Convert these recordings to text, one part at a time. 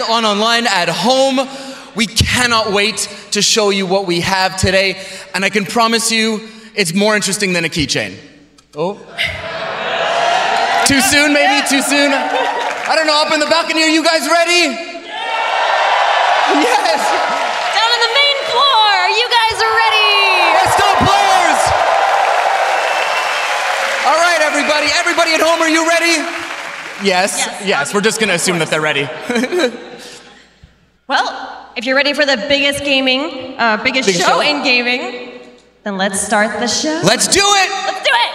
online, at home. We cannot wait to show you what we have today, and I can promise you it's more interesting than a keychain. Oh. Too soon, maybe? Too soon? I don't know, up in the balcony, are you guys ready? Yes! Down on the main floor, are you guys ready? Let's go, players! All right, everybody. Everybody at home, are you ready? Yes. We're just gonna assume that they're ready. Well, if you're ready for the biggest show in gaming, then let's start the show. Let's do it! Let's do it!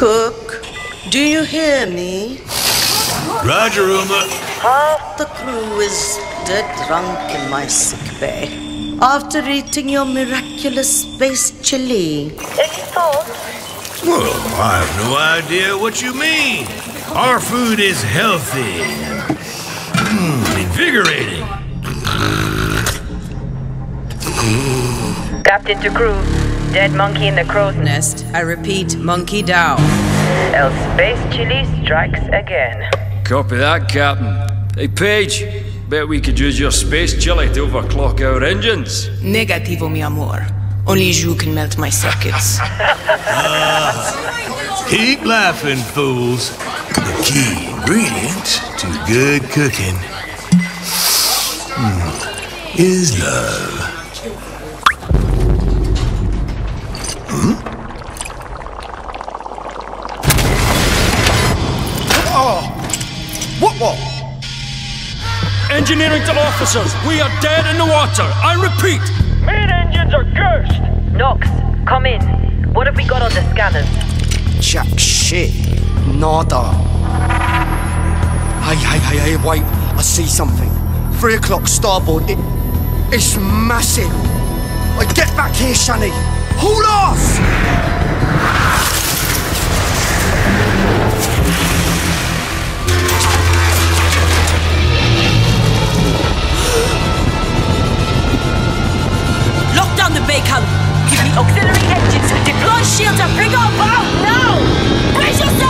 Cook, do you hear me? Roger, Uma. Half the crew is dead drunk in my sickbay after eating your miraculous space chili. Any thoughts? Well, I have no idea what you mean. Our food is healthy. Invigorating. Captain to crew. Dead monkey in the crow's nest. I repeat, monkey down. Else space chili strikes again. Copy that, Captain. Hey, Paige. Bet we could use your space chili to overclock our engines. Negativo, mi amor. Only you can melt my circuits. Keep laughing, fools. The key ingredient to good cooking is love. What? Engineering to officers, we are dead in the water. I repeat. Main engines are cursed. Nox, come in. What have we got on the scanners? Jack shit. Nada. Hey, wait. I see something. 3 o'clock starboard. It's massive. Get back here, Shani. Hold off! Lock down the bacon. Give me auxiliary engines. Deploy shields and bring up out now! Brace yourselves!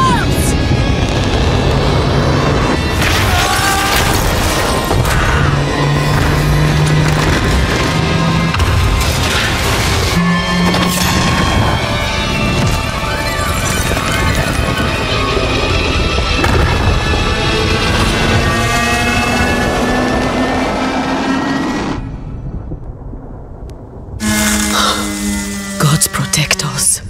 Gods protect us.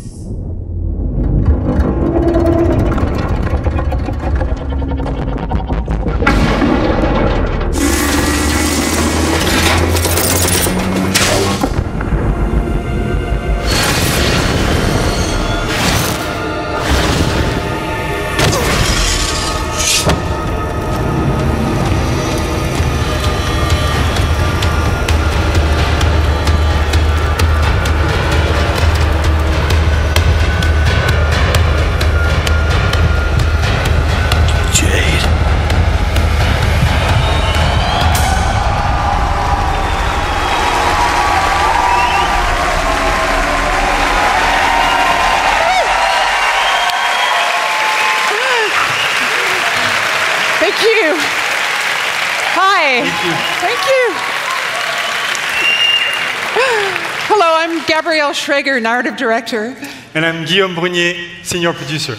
Hello, I'm Gabrielle Schrager, Narrative Director. And I'm Guillaume Brunier, Senior Producer.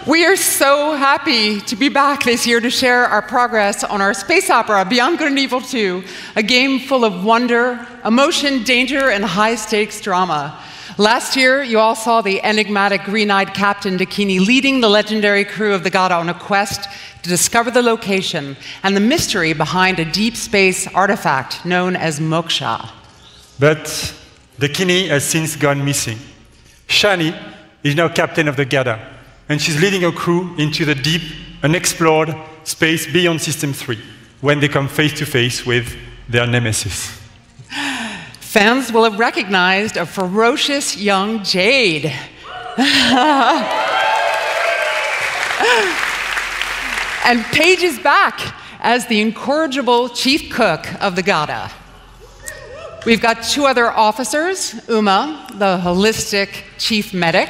We are so happy to be back this year to share our progress on our space opera, Beyond Good and Evil 2, a game full of wonder, emotion, danger, and high-stakes drama. Last year, you all saw the enigmatic green-eyed Captain Dakini leading the legendary crew of the Gada on a quest to discover the location and the mystery behind a deep space artifact known as Moksha. But Dakini has since gone missing. Shani is now captain of the Gada, and she's leading her crew into the deep, unexplored space beyond System 3, when they come face to face with their nemesis. Fans will have recognized a ferocious young Jade. And Paige is back as the incorrigible chief cook of the Gada. We've got 2 other officers, Uma, the holistic chief medic,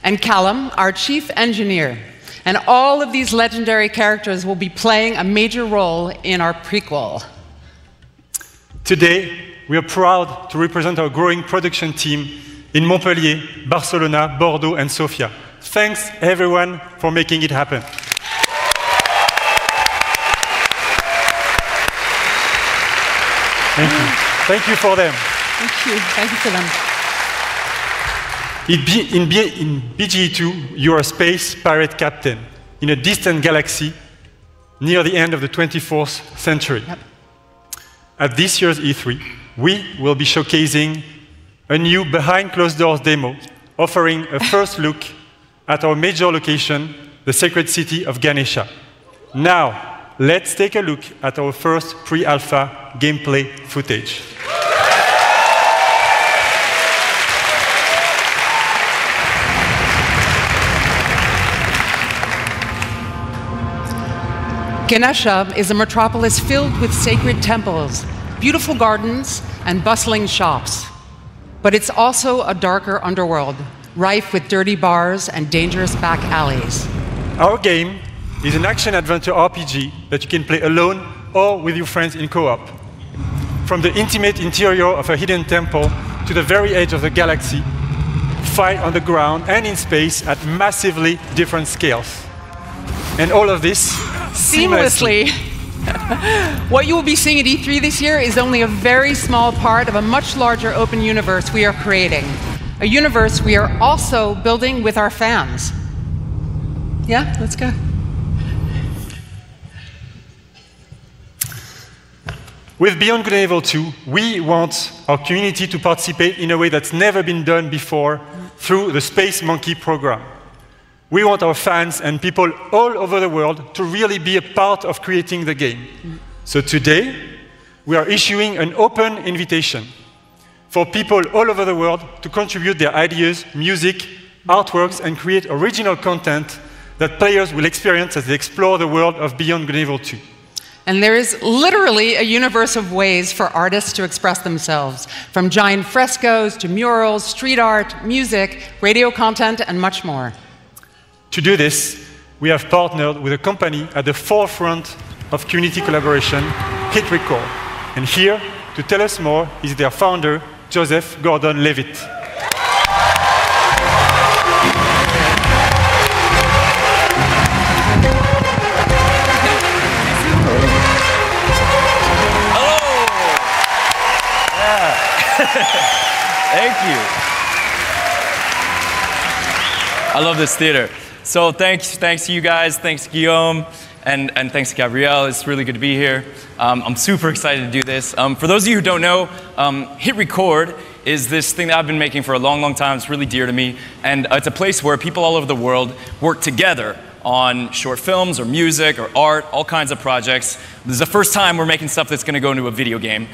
and Callum, our chief engineer. And all of these legendary characters will be playing a major role in our prequel. Today, we are proud to represent our growing production team in Montpellier, Barcelona, Bordeaux, and Sofia. Thanks, everyone, for making it happen. Thank you. Thank you for them. Thank you. Thank you for them. In BGE2, you are a space pirate captain in a distant galaxy near the end of the 24th century. Yep. At this year's E3, we will be showcasing a new behind closed doors demo, offering a first look at our major location, the sacred city of Ganesha. Now, let's take a look at our first pre-alpha gameplay footage. Ganesha is a metropolis filled with sacred temples, beautiful gardens, and bustling shops. But it's also a darker underworld, rife with dirty bars and dangerous back alleys. Our game is an action-adventure RPG that you can play alone or with your friends in co-op. From the intimate interior of a hidden temple to the very edge of the galaxy, fight on the ground and in space at massively different scales. And all of this seamlessly. What you will be seeing at E3 this year is only a very small part of a much larger open universe we are creating. A universe we are also building with our fans. Yeah, let's go. With Beyond Good and Evil 2, we want our community to participate in a way that's never been done before through the Space Monkey program. We want our fans and people all over the world to really be a part of creating the game. So today, we are issuing an open invitation for people all over the world to contribute their ideas, music, artworks, and create original content that players will experience as they explore the world of Beyond Good and Evil 2. And there is literally a universe of ways for artists to express themselves, from giant frescoes to murals, street art, music, radio content, and much more. To do this, we have partnered with a company at the forefront of community collaboration, Hit Record. And here, to tell us more, is their founder, Joseph Gordon-Levitt. Thank you. I love this theater. So thanks to you guys, thanks Guillaume, and thanks to Gabrielle. It's really good to be here. I'm super excited to do this. For those of you who don't know, Hit Record is this thing that I've been making for a long, long time. It's really dear to me. And it's a place where people all over the world work together on short films or music or art, all kinds of projects. This is the first time we're making stuff that's going to go into a video game.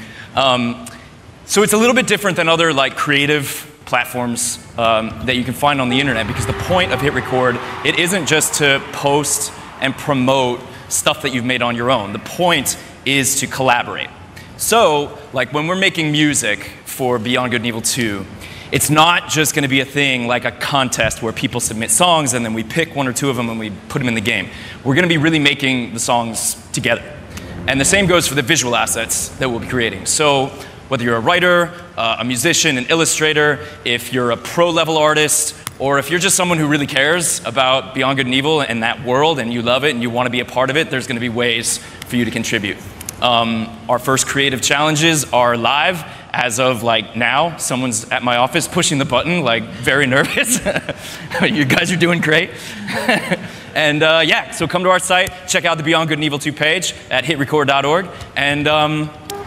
So it's a little bit different than other like creative platforms that you can find on the internet, because the point of Hit Record, it isn't just to post and promote stuff that you've made on your own. The point is to collaborate. So, like when we're making music for Beyond Good and Evil 2, it's not just going to be a thing like a contest where people submit songs and then we pick one or two of them and we put them in the game. We're going to be really making the songs together. And the same goes for the visual assets that we'll be creating. So whether you're a writer, a musician, an illustrator, if you're a pro-level artist, or if you're just someone who really cares about Beyond Good and Evil and that world and you love it and you want to be a part of it, there's going to be ways for you to contribute. Our first creative challenges are live. As of like now, someone's at my office pushing the button, like very nervous. You guys are doing great. And yeah, so come to our site, check out the Beyond Good and Evil 2 page at hitrecord.org, and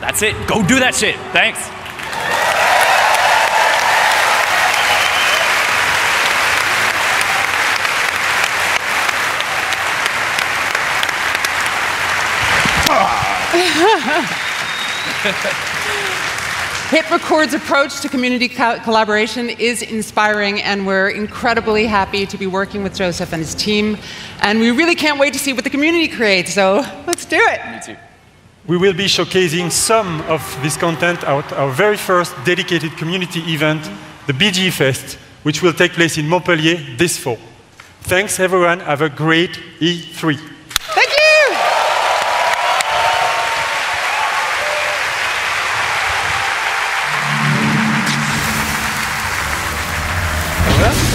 that's it. Go do that shit. Thanks. Hit Record's approach to community collaboration is inspiring, and we're incredibly happy to be working with Joseph and his team. And we really can't wait to see what the community creates, so let's do it. Me too. We will be showcasing some of this content at our very first dedicated community event, the BG Fest, which will take place in Montpellier this fall. Thanks, everyone. Have a great E3. Thank you.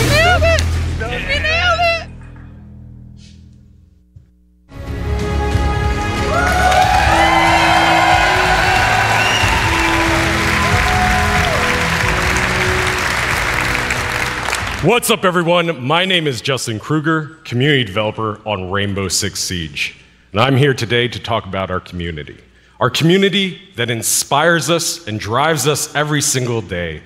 We nailed it. We nailed it. What's up, everyone? My name is Justin Kruger, community developer on Rainbow Six Siege. And I'm here today to talk about our community. Our community that inspires us and drives us every single day.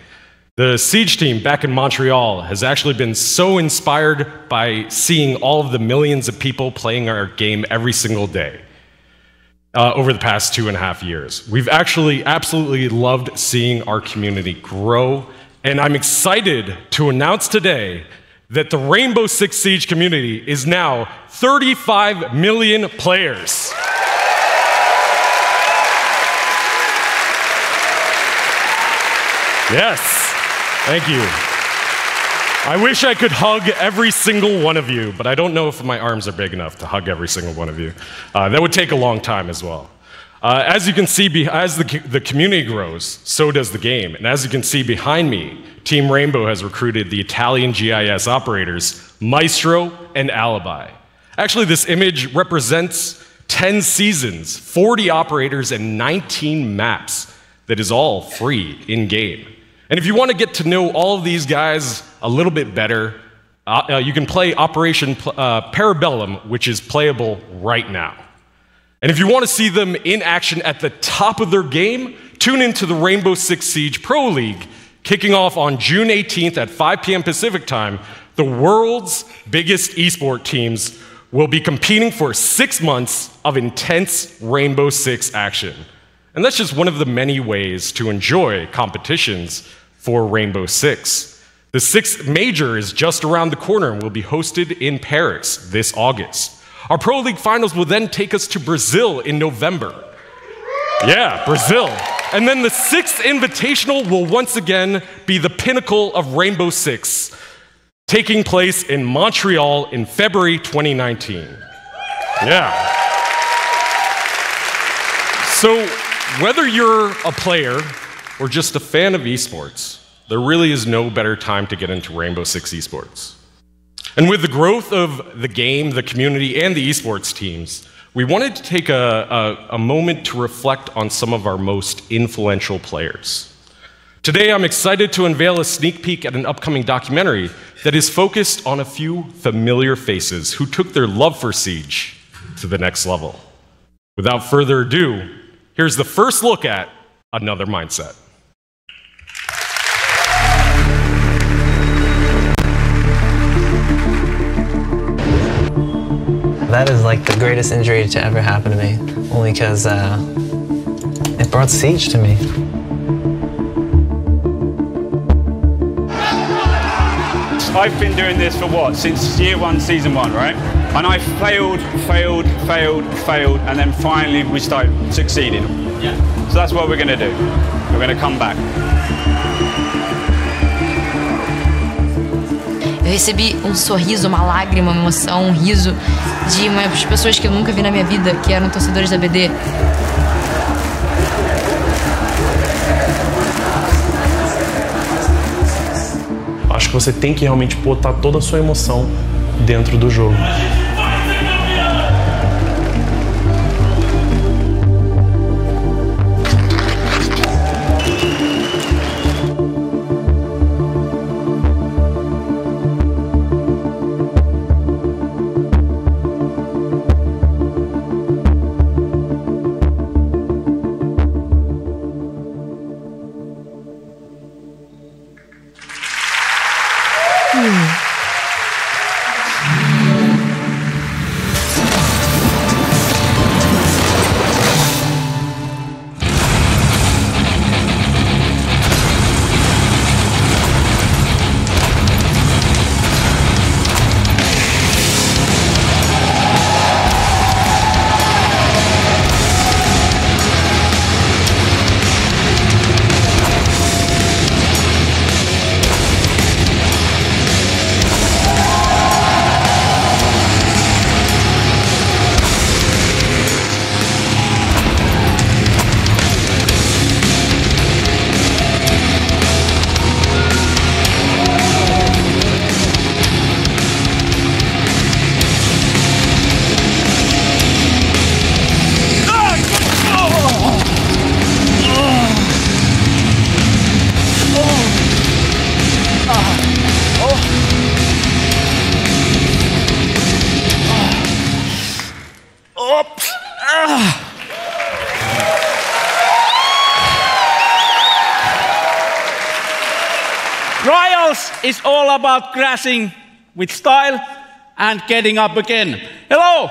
The Siege team back in Montreal has actually been so inspired by seeing all of the millions of people playing our game every single day over the past 2.5 years. We've actually absolutely loved seeing our community grow, and I'm excited to announce today that the Rainbow Six Siege community is now 35 million players. Yes, thank you. I wish I could hug every single one of you, but I don't know if my arms are big enough to hug every single one of you. That would take a long time as well. As you can see, as the community grows, so does the game. And as you can see behind me, Team Rainbow has recruited the Italian GIS operators, Maestro and Alibi. Actually, this image represents 10 seasons, 40 operators, and 19 maps that is all free in-game. And if you want to get to know all of these guys a little bit better, you can play Operation Parabellum, which is playable right now. And if you want to see them in action at the top of their game, tune into the Rainbow Six Siege Pro League, kicking off on June 18th at 5 p.m. Pacific time. The world's biggest esport teams will be competing for 6 months of intense Rainbow Six action. And that's just one of the many ways to enjoy competitions for Rainbow Six. The 6th major is just around the corner and will be hosted in Paris this August. Our Pro League finals will then take us to Brazil in November. Yeah, Brazil. And then the 6th Invitational will once again be the pinnacle of Rainbow Six, taking place in Montreal in February 2019. Yeah. So, whether you're a player or just a fan of esports, there really is no better time to get into Rainbow Six esports. And with the growth of the game, the community, and the esports teams, we wanted to take a moment to reflect on some of our most influential players. Today, I'm excited to unveil a sneak peek at an upcoming documentary that is focused on a few familiar faces who took their love for Siege to the next level. Without further ado, here's the first look at Another Mindset. That is like the greatest injury to ever happen to me, only because it brought Siege to me. I've been doing this for what? Since year 1, season 1, right? And I failed, and then finally we started succeeding. Yeah. So that's what we're going to do. We're going to come back. Eu recebi sorriso, uma lágrima, uma emoção, riso de umas pessoas que eu nunca vi na minha vida, que eram torcedores da BD. Acho que você tem que realmente botar toda a sua emoção dentro do jogo. Trials is all about crashing with style and getting up again. Hello!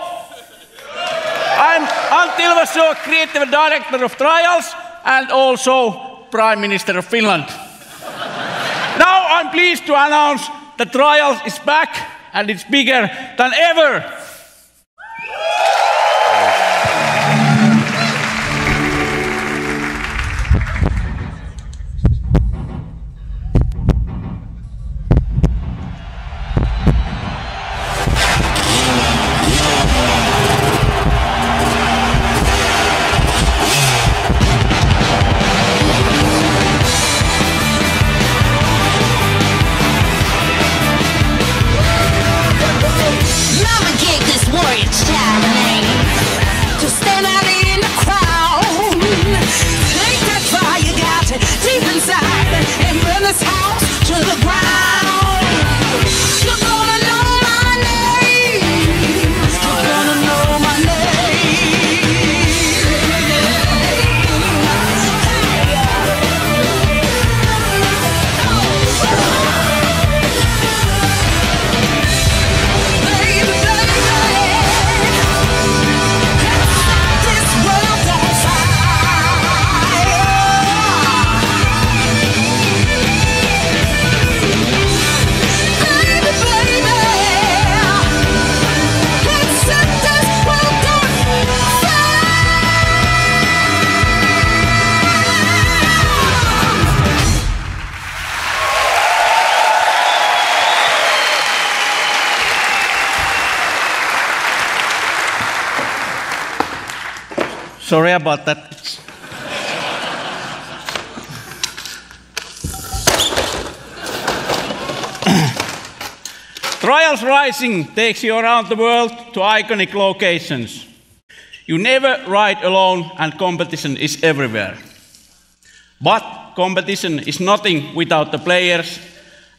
I'm Antti Ilvassuo, Creative Director of Trials and also Prime Minister of Finland. Now I'm pleased to announce that Trials is back and it's bigger than ever. Sorry about that. Trials Rising takes you around the world to iconic locations. You never ride alone and competition is everywhere. But competition is nothing without the players,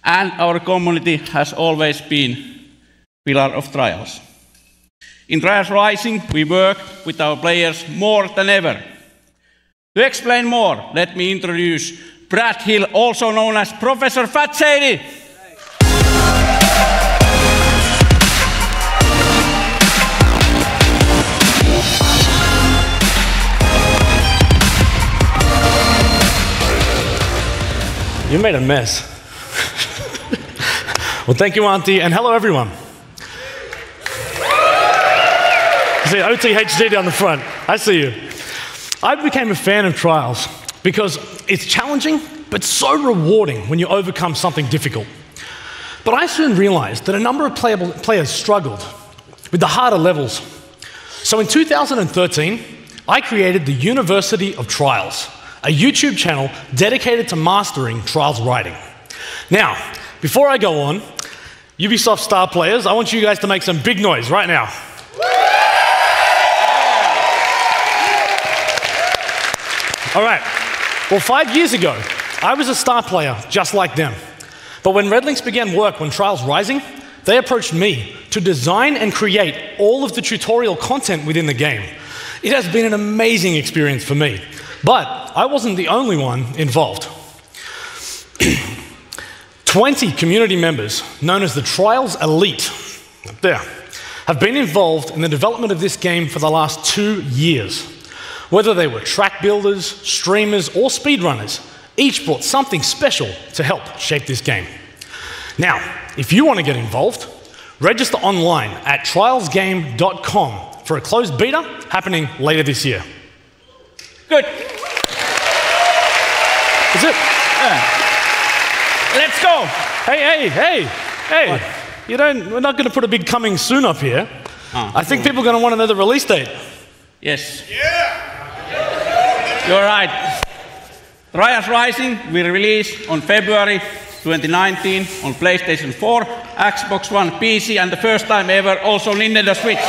and our community has always been pillar of Trials. In Trials Rising, we work with our players more than ever. To explain more, let me introduce Brad Hill, also known as Professor Fat Shady. You made a mess. Well, thank you, Antti, and hello, everyone. You see OTHD down the front. I see you. I became a fan of Trials because it's challenging, but so rewarding when you overcome something difficult. But I soon realized that a number of players struggled with the harder levels. So in 2013, I created the University of Trials, a YouTube channel dedicated to mastering Trials writing. Now, before I go on, Ubisoft star players, I want you guys to make some big noise right now. All right, well, 5 years ago, I was a star player just like them. But when Redlinks began work on Trials Rising, they approached me to design and create all of the tutorial content within the game. It has been an amazing experience for me, but I wasn't the only one involved. 20 community members, known as the Trials Elite, up there, have been involved in the development of this game for the last 2 years. Whether they were track builders, streamers, or speedrunners, each brought something special to help shape this game. Now, if you want to get involved, register online at trialsgame.com for a closed beta happening later this year. Good. That's it. Let's go. Hey. What? We're not going to put a big coming soon up here. I think people are going to want to know the release date. Yes. Yeah. You're right. Trials Rising will release on February 2019 on PlayStation 4, Xbox One, PC, and the first time ever also Nintendo Switch.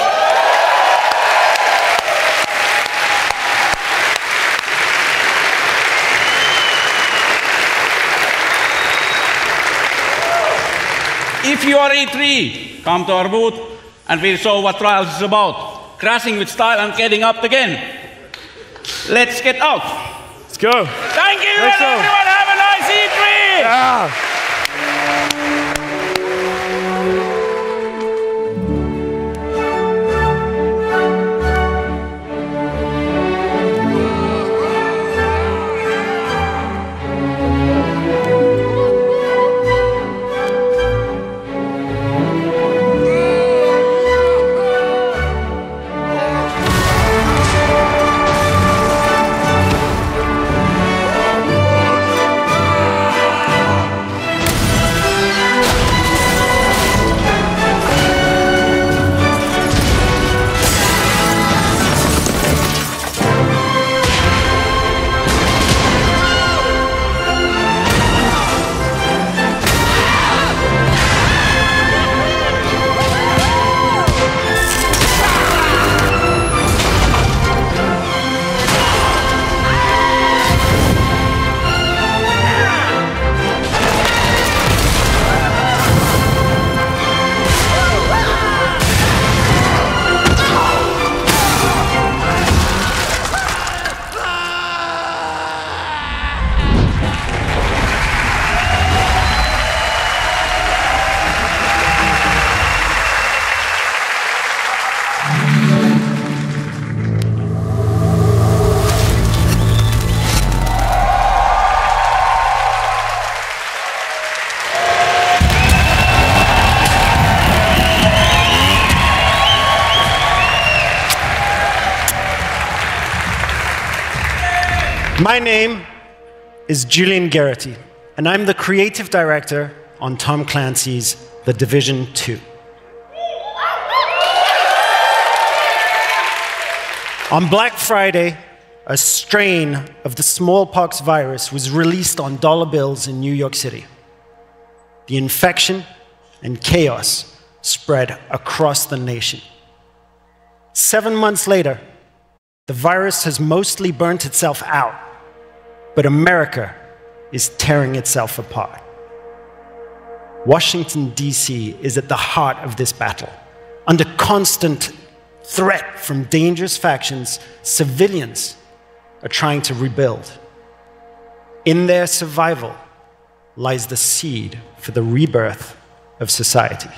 If you are E3, come to our booth and we'll show what Trials is about. Crashing with style and getting up again. Let's get out. Let's go. Thank you, and everyone have a nice E3! Yeah. My name is Julian Garrity, and I'm the creative director on Tom Clancy's The Division 2. On Black Friday, a strain of the smallpox virus was released on dollar bills in New York City. The infection and chaos spread across the nation. 7 months later, the virus has mostly burnt itself out, but America is tearing itself apart. Washington, D.C. is at the heart of this battle. Under constant threat from dangerous factions, civilians are trying to rebuild. In their survival lies the seed for the rebirth of society.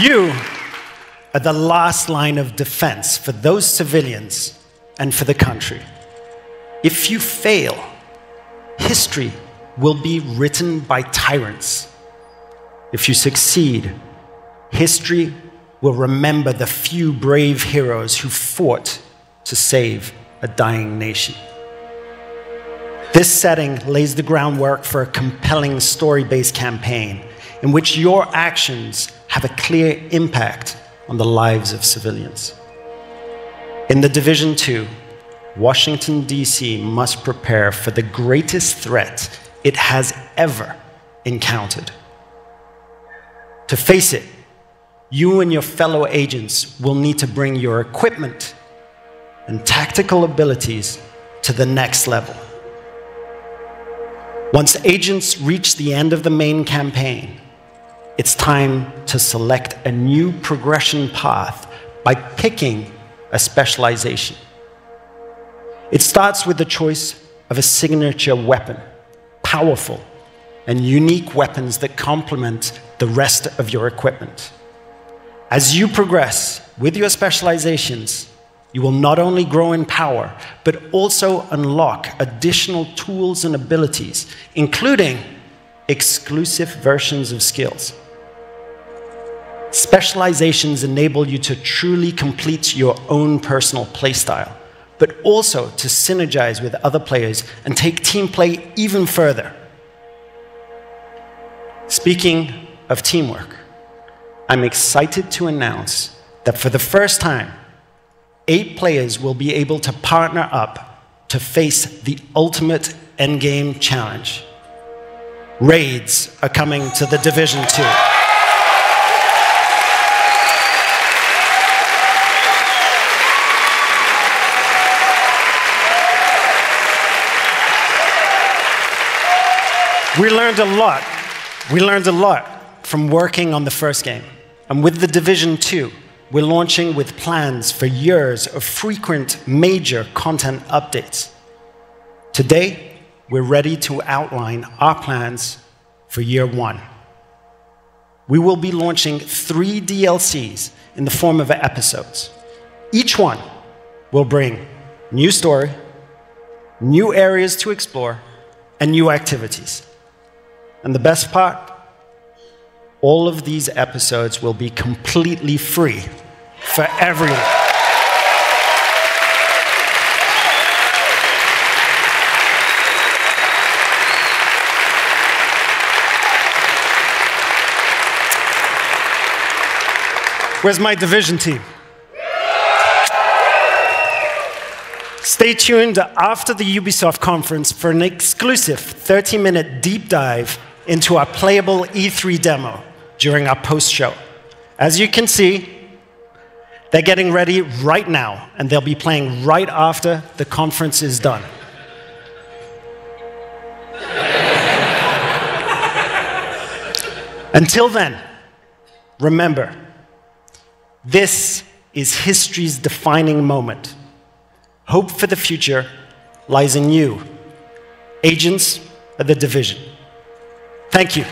You are the last line of defense for those civilians and for the country. If you fail, history will be written by tyrants. If you succeed, history will remember the few brave heroes who fought to save a dying nation. This setting lays the groundwork for a compelling story-based campaign in which your actions have a clear impact on the lives of civilians. In The Division 2, Washington, D.C. must prepare for the greatest threat it has ever encountered. To face it, you and your fellow agents will need to bring your equipment and tactical abilities to the next level. Once agents reach the end of the main campaign, it's time to select a new progression path by picking a specialization. It starts with the choice of a signature weapon, powerful and unique weapons that complement the rest of your equipment. As you progress with your specializations, you will not only grow in power, but also unlock additional tools and abilities, including exclusive versions of skills. Specializations enable you to truly complete your own personal playstyle, but also to synergize with other players and take team play even further. Speaking of teamwork, I'm excited to announce that for the first time, 8 players will be able to partner up to face the ultimate endgame challenge. Raids are coming to The Division 2. We learned a lot. We learned a lot from working on the first game. And with The Division 2, we're launching with plans for years of frequent major content updates. Today, we're ready to outline our plans for year 1. We will be launching 3 DLCs in the form of episodes. Each one will bring new story, new areas to explore, and new activities. And the best part, all of these episodes will be completely free for everyone. Where's my Division team? Stay tuned after the Ubisoft conference for an exclusive 30-minute deep dive into our playable E3 demo during our post-show. As you can see, they're getting ready right now, and they'll be playing right after the conference is done. Until then, remember, this is history's defining moment. Hope for the future lies in you, agents of the Division. Thank you.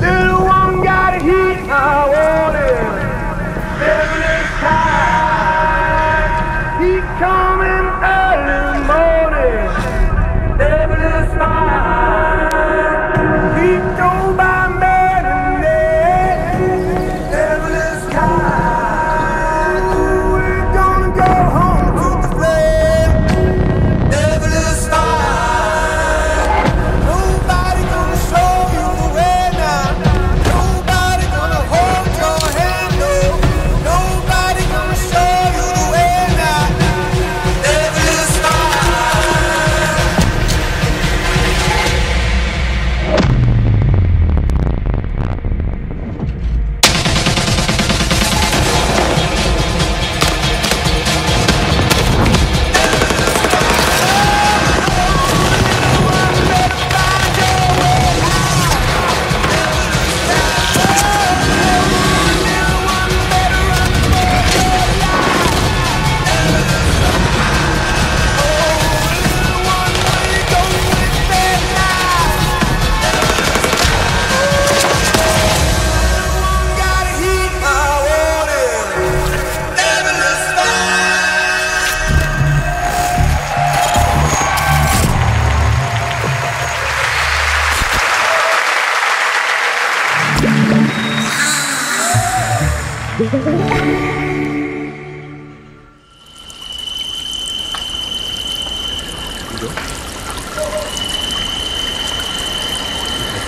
Little one got a heat, I want it. Every time he coming early morning, every time he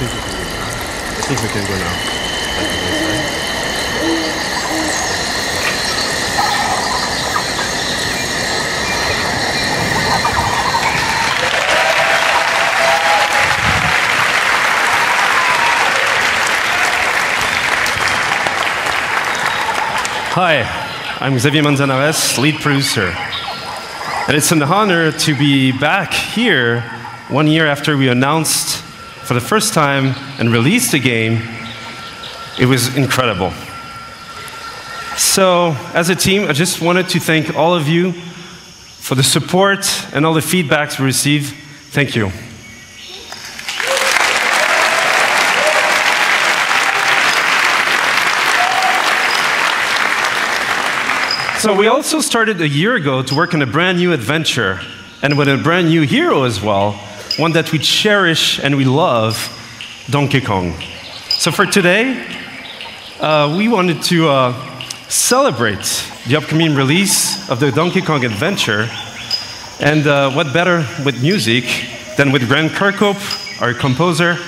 think we can go now. Hi, I'm Xavier Manzanares, lead producer. And it's an honor to be back here 1 year after we announced for the first time and released the game. It was incredible. So, as a team, I just wanted to thank all of you for the support and all the feedbacks we received. Thank you. So we also started a year ago to work on a brand new adventure, and with a brand new hero as well, one that we cherish and we love, Donkey Kong. So for today, we wanted to celebrate the upcoming release of the Donkey Kong adventure, and what better with music than with Grant Kirkhope, our composer,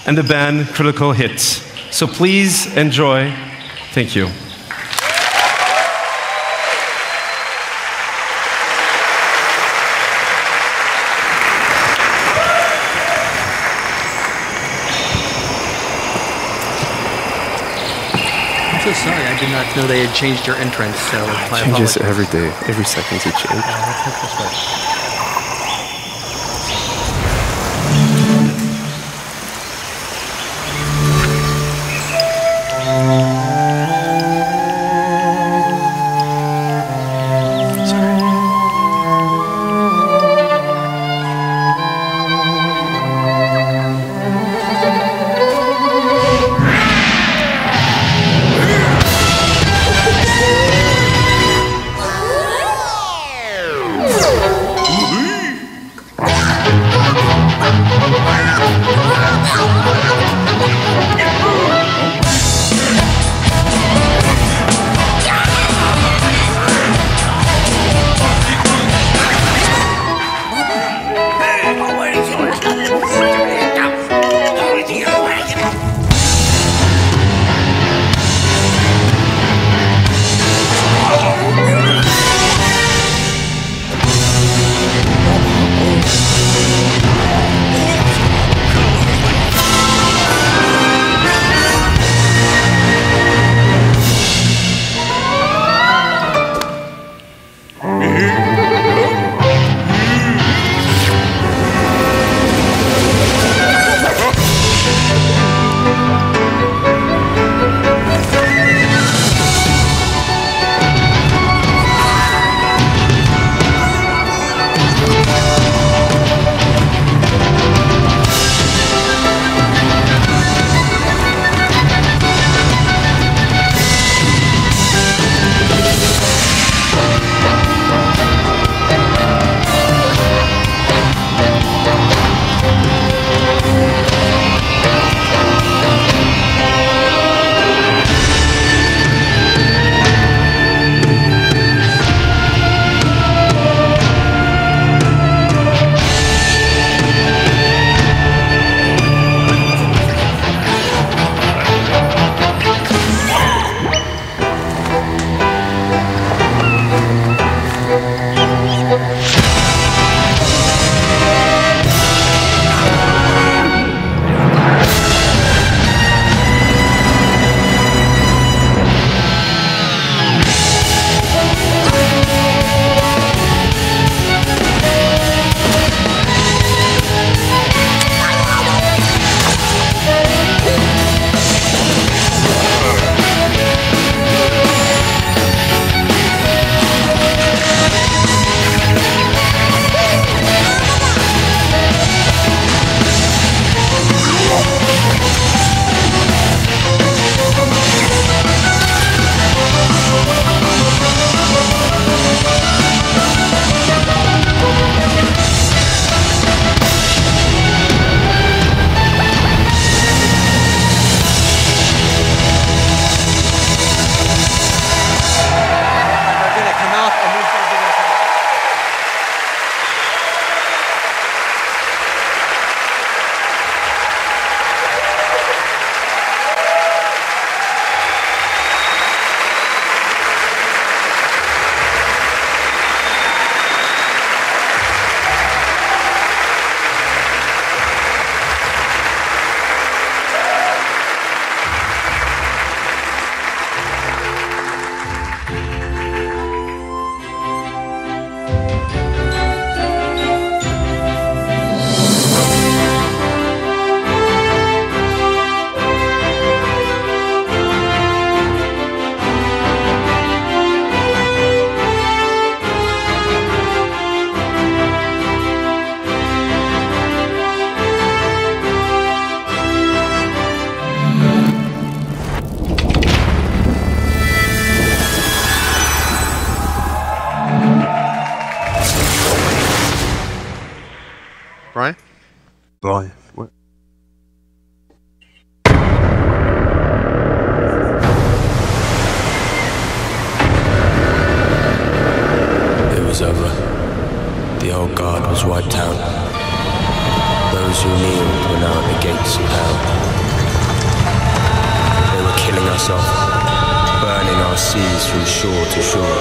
and the band Critical Hits. So please enjoy. Thank you. So sorry, I did not know they had changed your entrance, so my changes apologies. every day, every second it changes. That's right. Brian? Brian. What? It was over. The old guard was wiped out. Those who kneeled were now at the gates of hell. They were killing us off, burning our seas from shore to shore.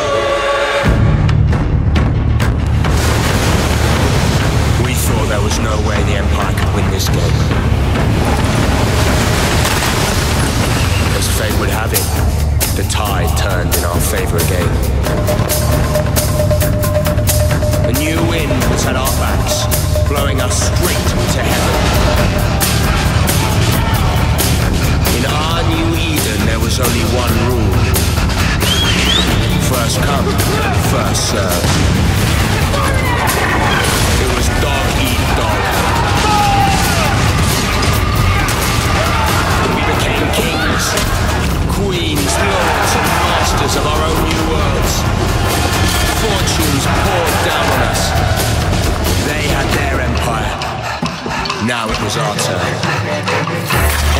We thought there was no way the Empire could win this game. As fate would have it, the tide turned in our favor again. A new wind was at our backs, blowing us straight to heaven. In our new Eden, there was only one rule. First come, first serve. It was dog eat dog. We became kings, queens, lords, and masters of our own new worlds. Fortunes poured down on us. They had their empire. Now it was our turn.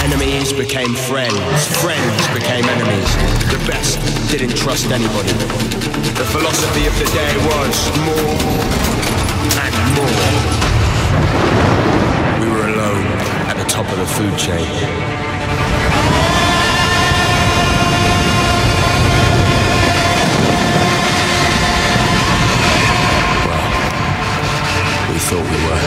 Enemies became friends. Friends became enemies. The best didn't trust anybody. The philosophy of the day was more and more. We were alone at the top of the food chain. We thought we were.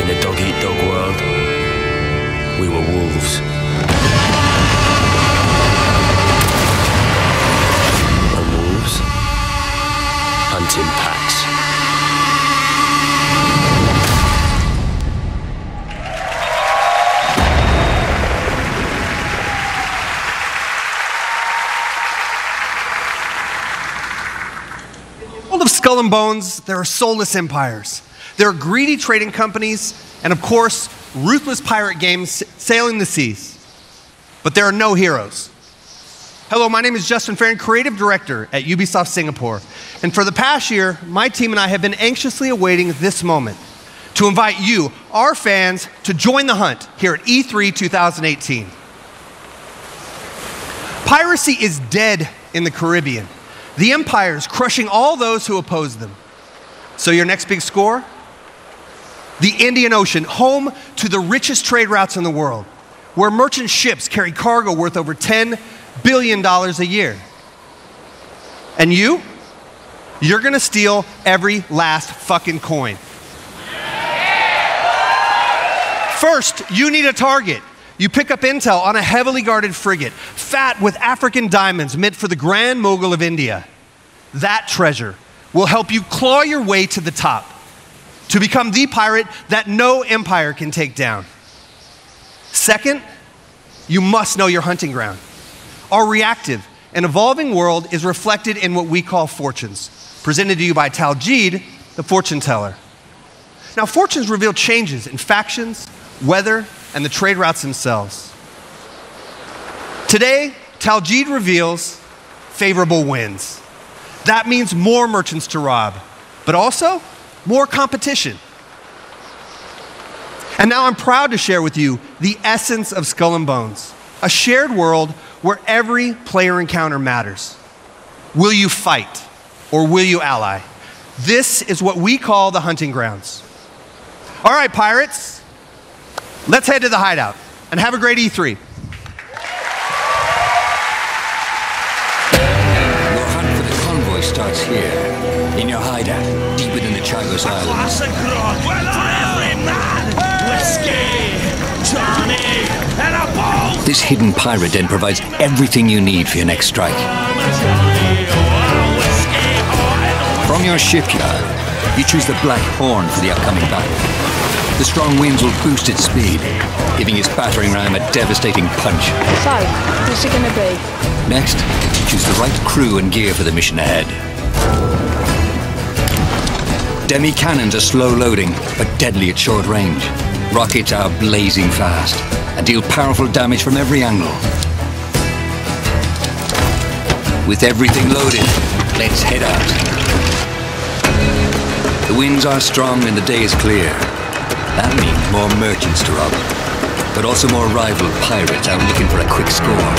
In a dog-eat-dog world, we were wolves. And wolves hunt in packs. Of Skull and Bones, there are soulless empires. There are greedy trading companies, and of course, ruthless pirate games sailing the seas. But there are no heroes. Hello, my name is Justin Farron, Creative Director at Ubisoft Singapore. And for the past year, my team and I have been anxiously awaiting this moment to invite you, our fans, to join the hunt here at E3 2018. Piracy is dead in the Caribbean. The Empire is crushing all those who oppose them. So your next big score? The Indian Ocean, home to the richest trade routes in the world, where merchant ships carry cargo worth over $10 billion a year. And you're gonna steal every last fucking coin. First, you need a target. You pick up intel on a heavily guarded frigate, fat with African diamonds meant for the Grand Mogul of India. That treasure will help you claw your way to the top, to become the pirate that no empire can take down. Second, you must know your hunting ground. Our reactive and evolving world is reflected in what we call fortunes, presented to you by Taljeed, the fortune teller. Now, fortunes reveal changes in factions, weather, and the trade routes themselves. Today, Taljeed reveals favorable winds. That means more merchants to rob, but also more competition. And now I'm proud to share with you the essence of Skull and Bones, a shared world where every player encounter matters. Will you fight or will you ally? This is what we call the hunting grounds. All right, pirates, let's head to the hideout and have a great E3. Your hunt for the convoy starts here, in your hideout, deep within the Chagos Islands. This hidden pirate den provides everything you need for your next strike. From your shipyard, you choose the Black Horn for the upcoming battle. The strong winds will boost its speed, giving its battering ram a devastating punch. So, what's it gonna be? Next, choose the right crew and gear for the mission ahead. Demi-cannons are slow loading, but deadly at short range. Rockets are blazing fast and deal powerful damage from every angle. With everything loaded, let's head out. The winds are strong and the day is clear. That means more merchants to rob, but also more rival pirates out looking for a quick score.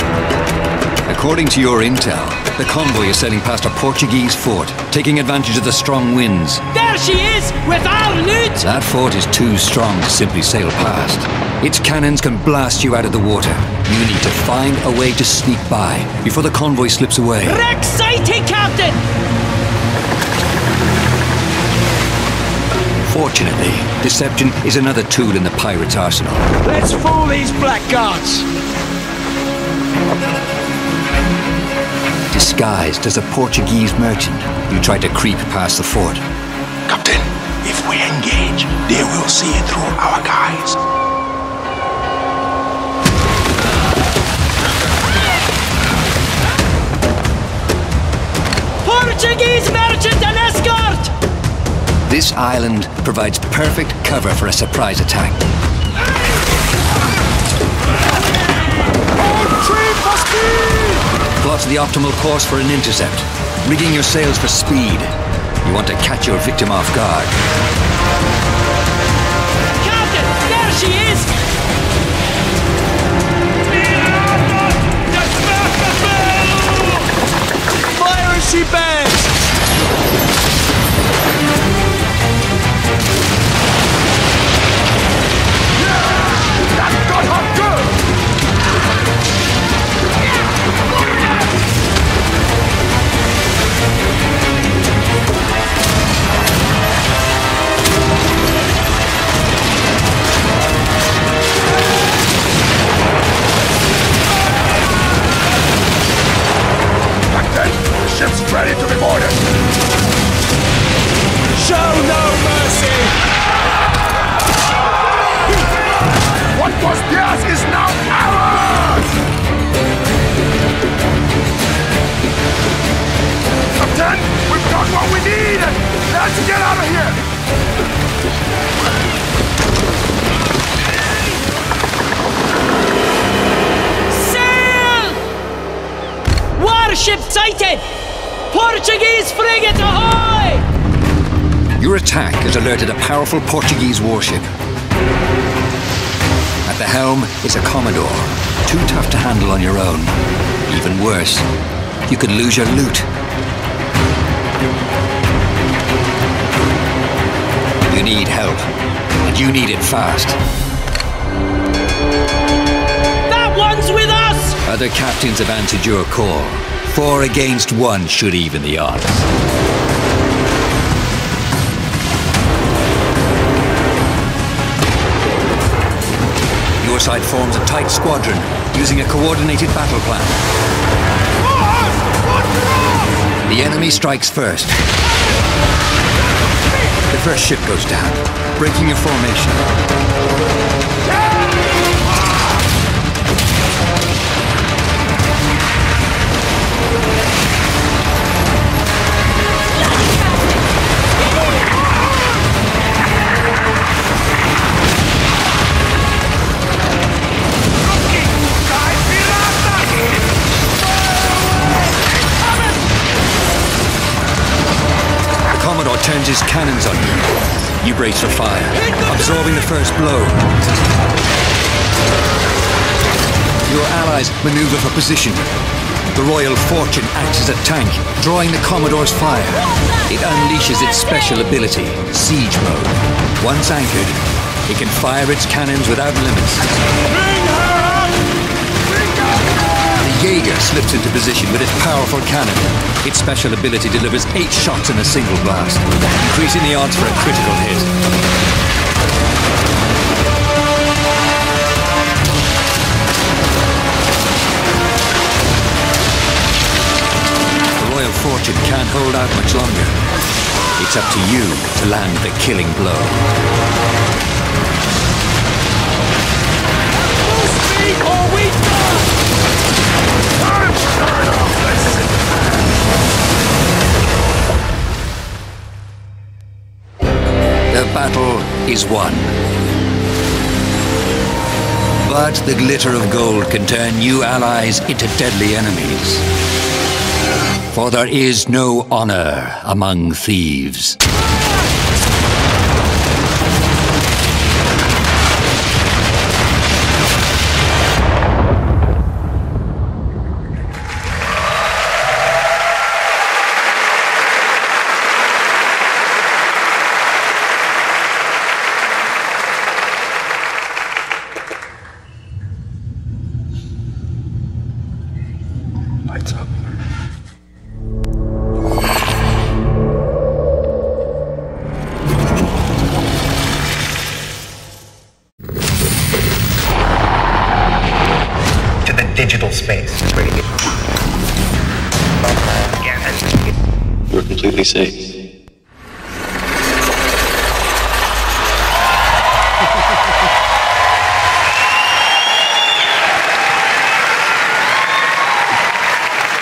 According to your intel, the convoy is sailing past a Portuguese fort, taking advantage of the strong winds. There she is, with our loot! That fort is too strong to simply sail past. Its cannons can blast you out of the water. You need to find a way to sneak by before the convoy slips away. Wreck sighted, Captain! Fortunately, deception is another tool in the pirates' arsenal. Let's fool these blackguards! Disguised as a Portuguese merchant, you try to creep past the fort. Captain, if we engage, they will see through our guys. Portuguese merchant and escort! This island provides perfect cover for a surprise attack. Plot the optimal course for an intercept, rigging your sails for speed. You want to catch your victim off guard. Captain, there she is! Fire as she bangs! That got her good! The ship's ready to be boarded! Show no mercy! What was theirs is now ours! Captain, we've got what we need! Let's get out of here! Warship sighted! Portuguese frigate ahoy! Your attack has alerted a powerful Portuguese warship. At the helm is a Commodore, too tough to handle on your own. Even worse, you could lose your loot. You need help, and you need it fast. That one's with us! Other captains have answered your call. 4 against 1 should even the odds. Your side forms a tight squadron, using a coordinated battle plan. The enemy strikes first. The first ship goes down, breaking your formation. Turns his cannons on you. You brace for fire, absorbing the first blow. Your allies maneuver for position. The Royal Fortune acts as a tank, drawing the Commodore's fire. It unleashes its special ability, Siege Mode. Once anchored, it can fire its cannons without limits. The Jaeger slips into position with its powerful cannon. Its special ability delivers 8 shots in a single blast, increasing the odds for a critical hit. The Royal Fortune can't hold out much longer. It's up to you to land the killing blow. Full speed or we die! The battle is won. But the glitter of gold can turn new allies into deadly enemies. For there is no honor among thieves. Lights up. To the digital space. We're completely safe.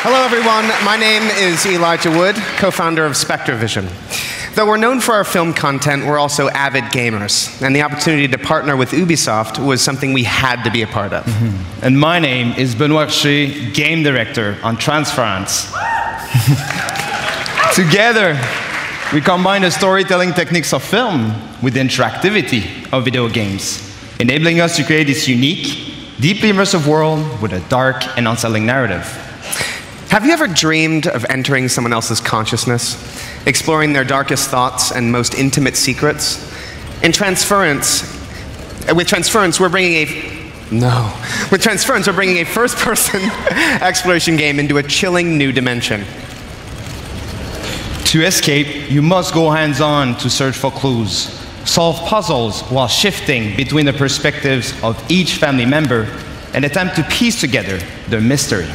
Hello, everyone. My name is Elijah Wood, co-founder of SpectraVision. Though we're known for our film content, we're also avid gamers, and the opportunity to partner with Ubisoft was something we had to be a part of. And my name is Benoit Richer, game director on Transference. Together, we combine the storytelling techniques of film with the interactivity of video games, enabling us to create this unique, deeply immersive world with a dark and unsettling narrative. Have you ever dreamed of entering someone else's consciousness, exploring their darkest thoughts and most intimate secrets? With Transference, we're bringing a first-person exploration game into a chilling new dimension. To escape, you must go hands-on to search for clues, solve puzzles while shifting between the perspectives of each family member, and attempt to piece together the mystery.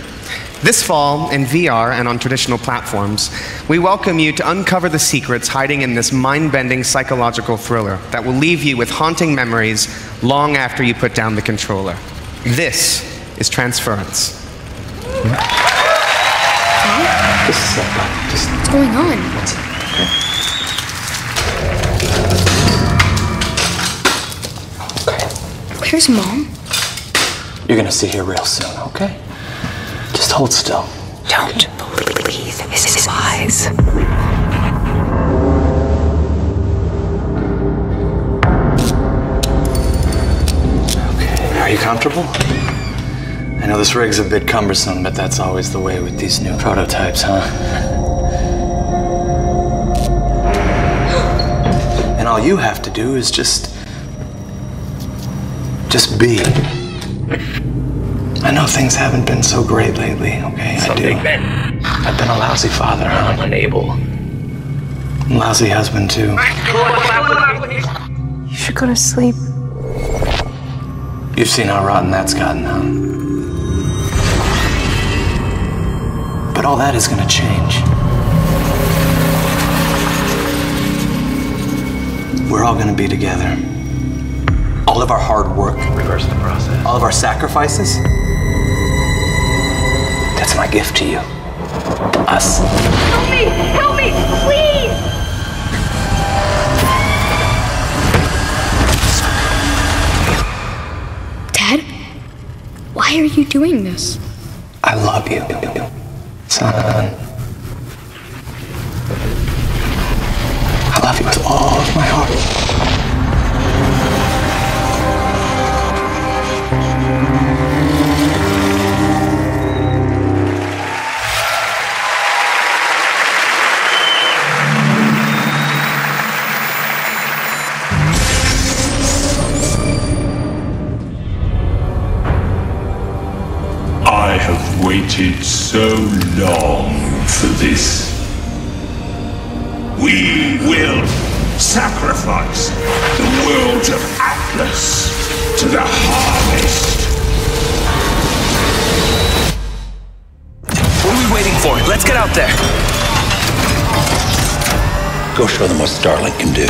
This fall, in VR and on traditional platforms, we welcome you to uncover the secrets hiding in this mind-bending psychological thriller that will leave you with haunting memories long after you put down the controller. This is Transference. What's going on? Where's Mom? You're gonna see her real soon, okay? Just hold still. Don't believe his lies. Okay, are you comfortable? I know this rig's a bit cumbersome, but that's always the way with these new prototypes, huh? And all you have to do is just be. I know things haven't been so great lately, okay? I do. I've been a lousy father, huh? I'm unable. Lousy husband, too. You should go to sleep. You've seen how rotten that's gotten, huh? But all that is gonna change. We're all gonna be together. All of our hard work. Reverse the process. All of our sacrifices. That's my gift to you. Us. Help me! Help me! Please! Dad? Why are you doing this? I love you, son. I love you with all of my heart. I have waited so long for this. We will sacrifice the world of Atlas to the harvest. What are we waiting for? Let's get out there. Go show them what Starlink can do.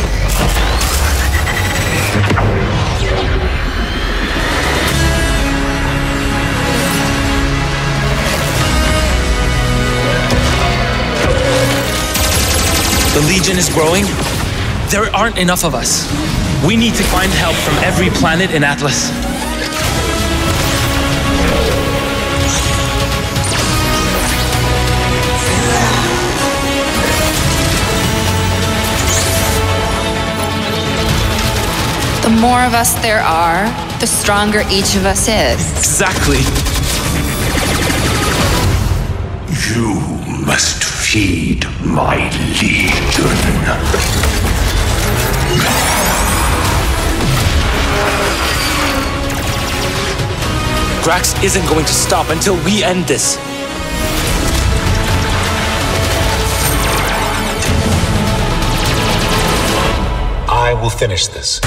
The Legion is growing. There aren't enough of us. We need to find help from every planet in Atlas. more of us there are, the stronger each of us is. Exactly. You must feed my legion. Grax isn't going to stop until we end this. I will finish this.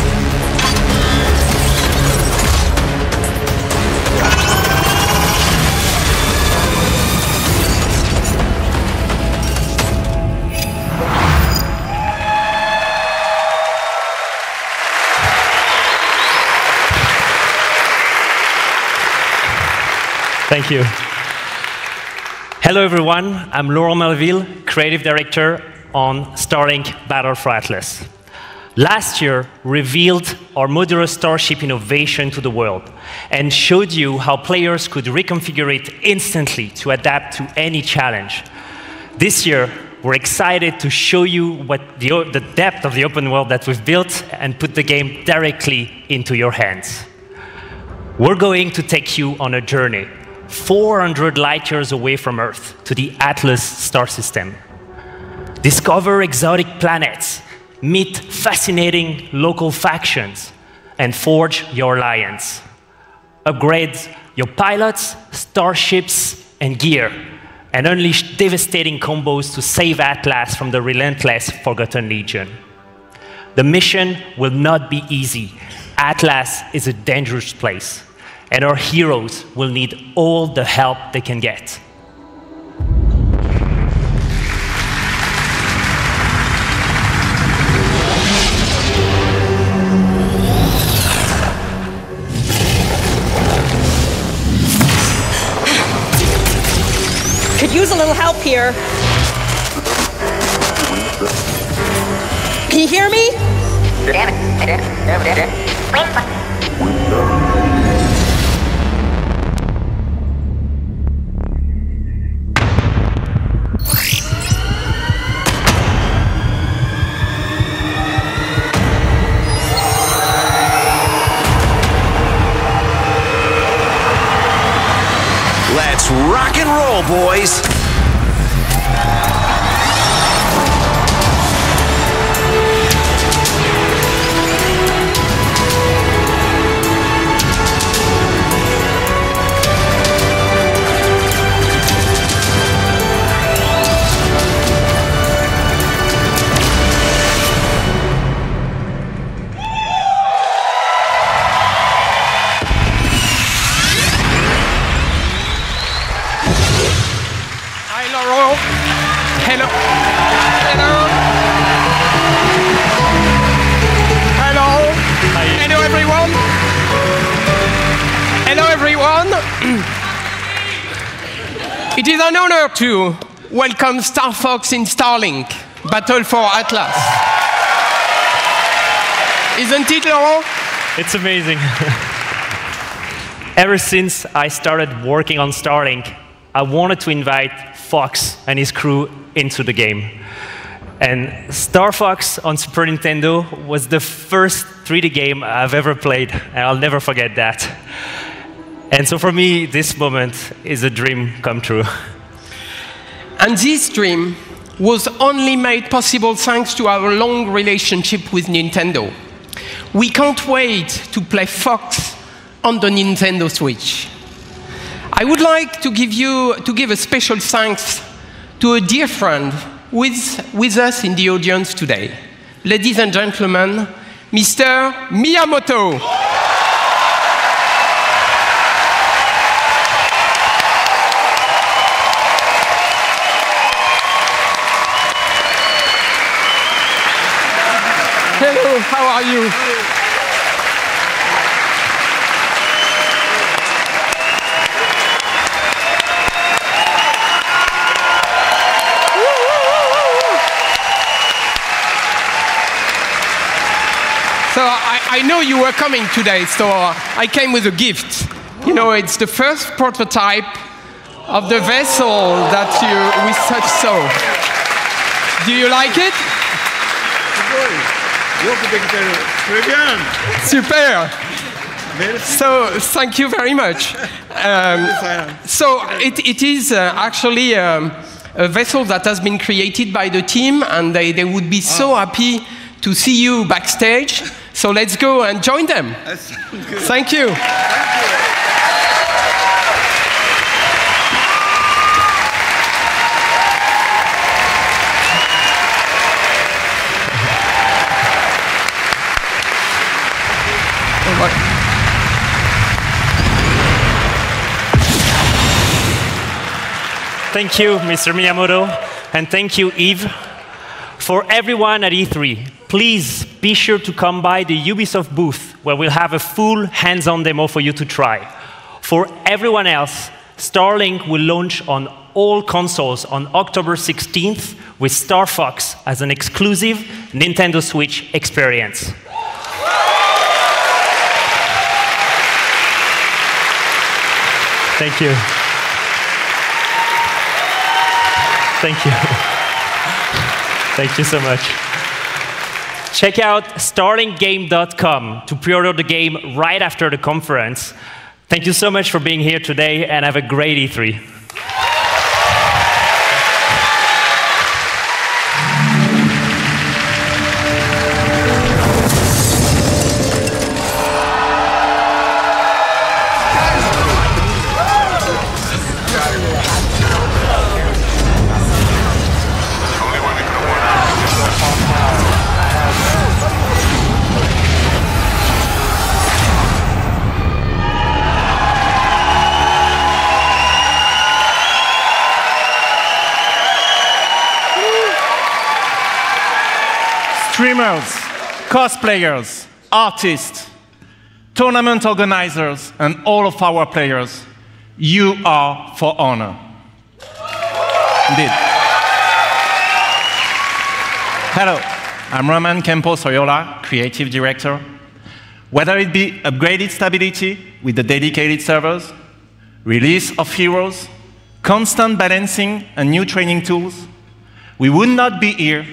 Thank you. Hello, everyone. I'm Laurent Melville, Creative Director on Starlink Battle for Atlas. Last year, revealed our modular Starship innovation to the world and showed you how players could reconfigure it instantly to adapt to any challenge. This year, we're excited to show you what the depth of the open world that we've built and put the game directly into your hands. We're going to take you on a journey 400 light years away from Earth to the Atlas star system. Discover exotic planets, meet fascinating local factions, and forge your alliance. Upgrade your pilots, starships, and gear, and unleash devastating combos to save Atlas from the relentless Forgotten Legion. The mission will not be easy. Atlas is a dangerous place, and our heroes will need all the help they can get. Could use a little help here. Can you hear me? Let's rock and roll, boys! Hello. Hello. Hello. Hi. Hello, everyone. Hello, everyone. It is an honor to welcome Star Fox in Starlink, Battle for Atlas. Isn't it, Laurent? It's amazing. Ever since I started working on Starlink, I wanted to invite Fox and his crew into the game. And Star Fox on Super Nintendo was the first 3D game I've ever played, and I'll never forget that. And so for me, this moment is a dream come true. And this dream was only made possible thanks to our long relationship with Nintendo. We can't wait to play Fox on the Nintendo Switch. I would like to give a special thanks to a dear friend with us in the audience today. Ladies and gentlemen, Mr. Miyamoto. Hello, how are you? So I know you were coming today, so I came with a gift. You know, it's the first prototype of the vessel that we saw. Do you like it? Très bien. Super. So thank you very much. So it is actually a vessel that has been created by the team, and they would be so happy to see you backstage. So let's go and join them. Thank you. Thank you, Mr. Miyamoto, and thank you, Yves. For everyone at E3, please be sure to come by the Ubisoft booth, where we'll have a full hands-on demo for you to try. For everyone else, Starlink will launch on all consoles on October 16th with Star Fox as an exclusive Nintendo Switch experience. Thank you. Thank you. Thank you so much. Check out starlinkgame.com to pre-order the game right after the conference. Thank you so much for being here today, and have a great E3. Streamers, cosplayers, artists, tournament organizers, and all of our players, you are for honor. Indeed. Hello, I'm Roman Campos-Oyola, Creative Director. Whether it be upgraded stability with the dedicated servers, release of heroes, constant balancing, and new training tools, we would not be here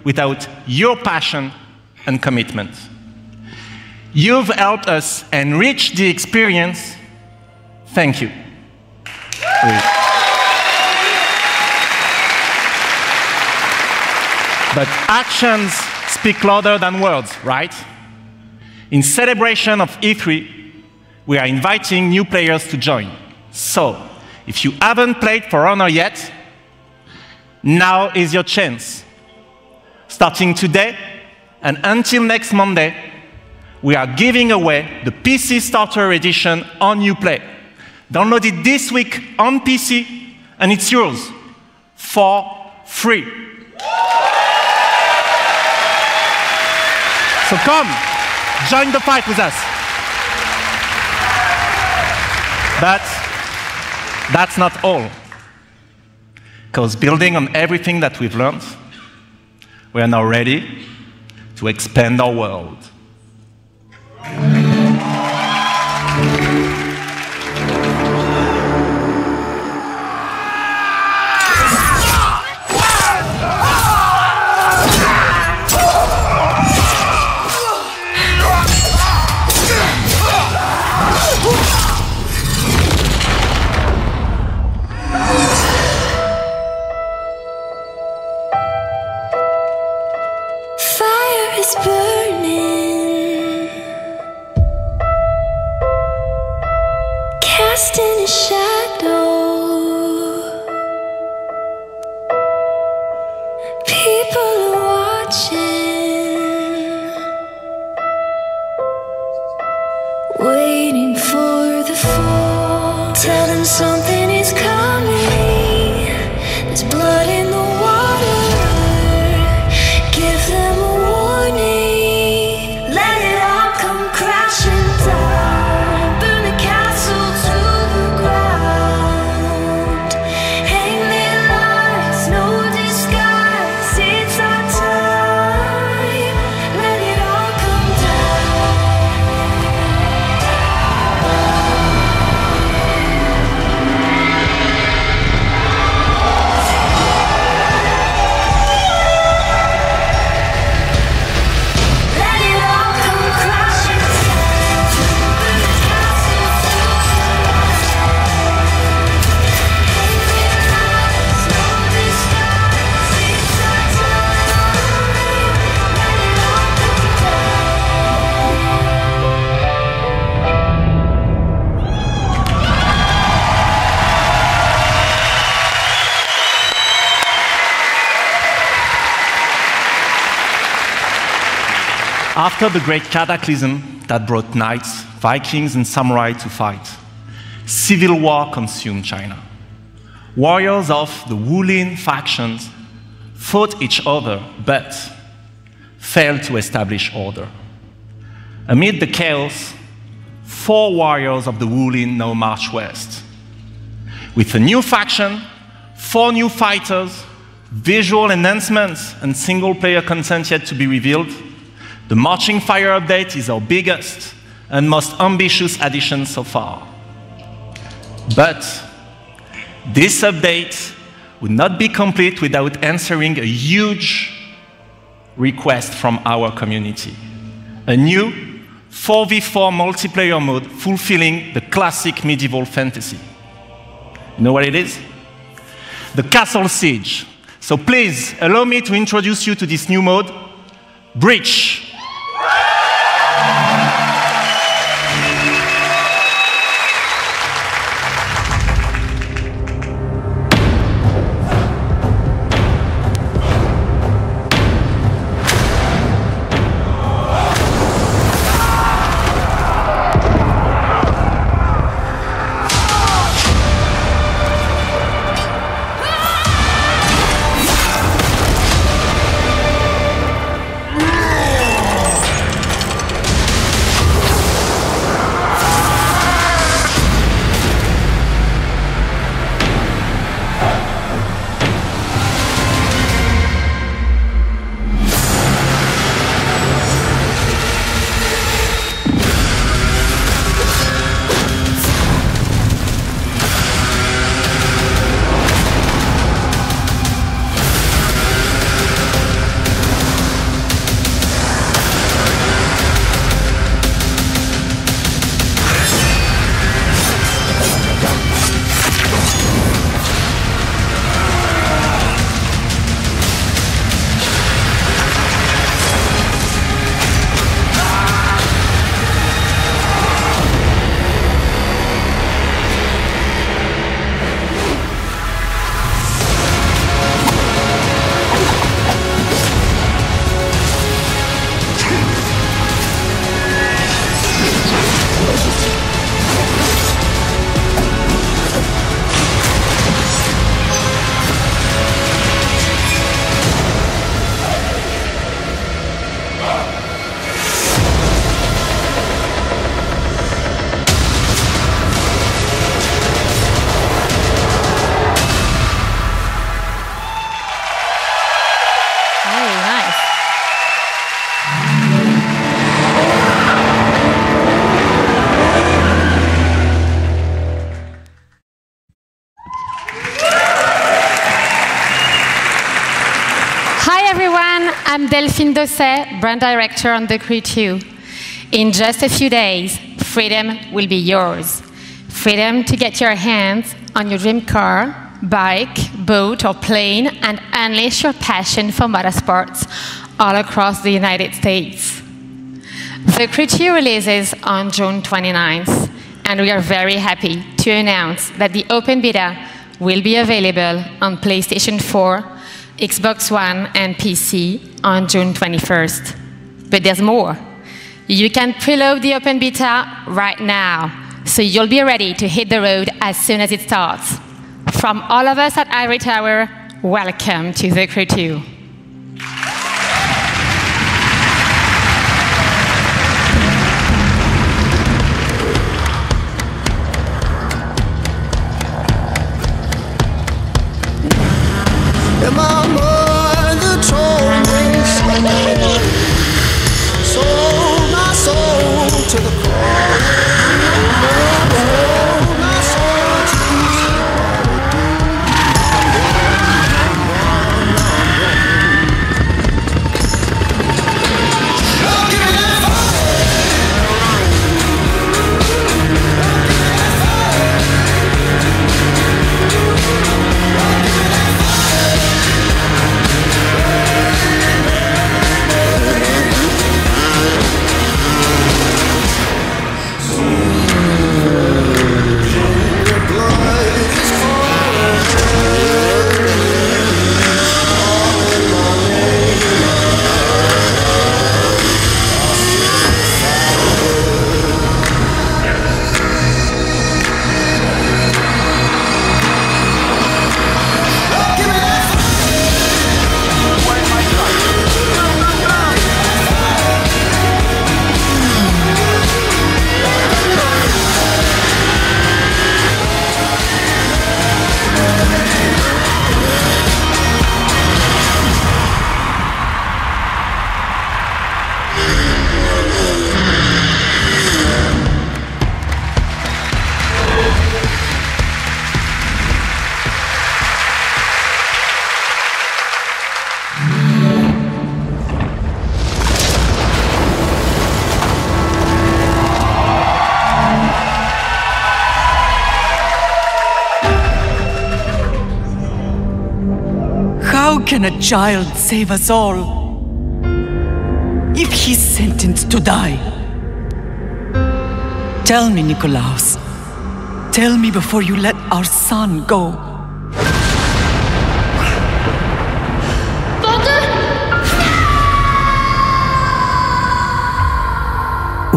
without your passion and commitment. You've helped us enrich the experience. Thank you. But actions speak louder than words, right? In celebration of E3, we are inviting new players to join. So, if you haven't played For Honor yet, now is your chance. Starting today and until next Monday, we are giving away the PC Starter Edition on Uplay. Download it this week on PC, and it's yours for free. So come, join the fight with us. But that's not all. Because building on everything that we've learned, we are now ready to expand our world. Casting a shadow, people are watching, waiting for the fall. Tell them something is coming. There's blood in the water. Give them a warning. Let it all come crashing down. Burn the castle to the ground. After the great cataclysm that brought knights, Vikings, and samurai to fight, civil war consumed China. Warriors of the Wulin factions fought each other, but failed to establish order. Amid the chaos, 4 warriors of the Wulin now march west. With a new faction, 4 new fighters, visual enhancements, and single-player content yet to be revealed, the Marching Fire update is our biggest and most ambitious addition so far. But this update would not be complete without answering a huge request from our community. A new 4v4 multiplayer mode fulfilling the classic medieval fantasy. You know what it is? The Castle Siege. So please, allow me to introduce you to this new mode, Breach. I'm Delphine Dosset, brand director on The Crew 2. In just a few days, freedom will be yours. Freedom to get your hands on your dream car, bike, boat, or plane and unleash your passion for motorsports all across the United States. The Crew 2 releases on June 29th, and we are very happy to announce that the open beta will be available on PlayStation 4, Xbox One, and PC on June 21st. But there's more. You can preload the open beta right now, so you'll be ready to hit the road as soon as it starts. From all of us at Ivory Tower, welcome to The Crew 2. And my mother told me, sold my soul to the core. Sold my soul to the core. can a child save us all? If he's sentenced to die, tell me, Nikolaos. Tell me before you let our son go. Father?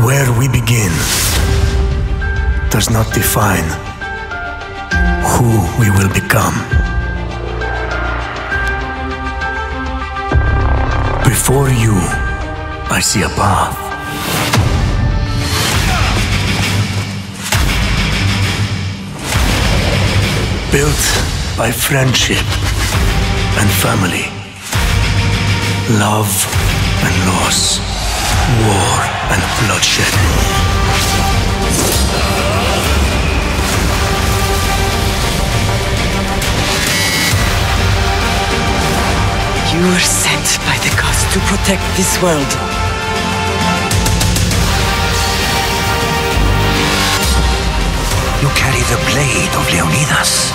Where we begin does not define who we will become. Before you, I see a path. Built by friendship and family, love and loss, war and bloodshed. You were sent by the gods to protect this world. You carry the blade of Leonidas.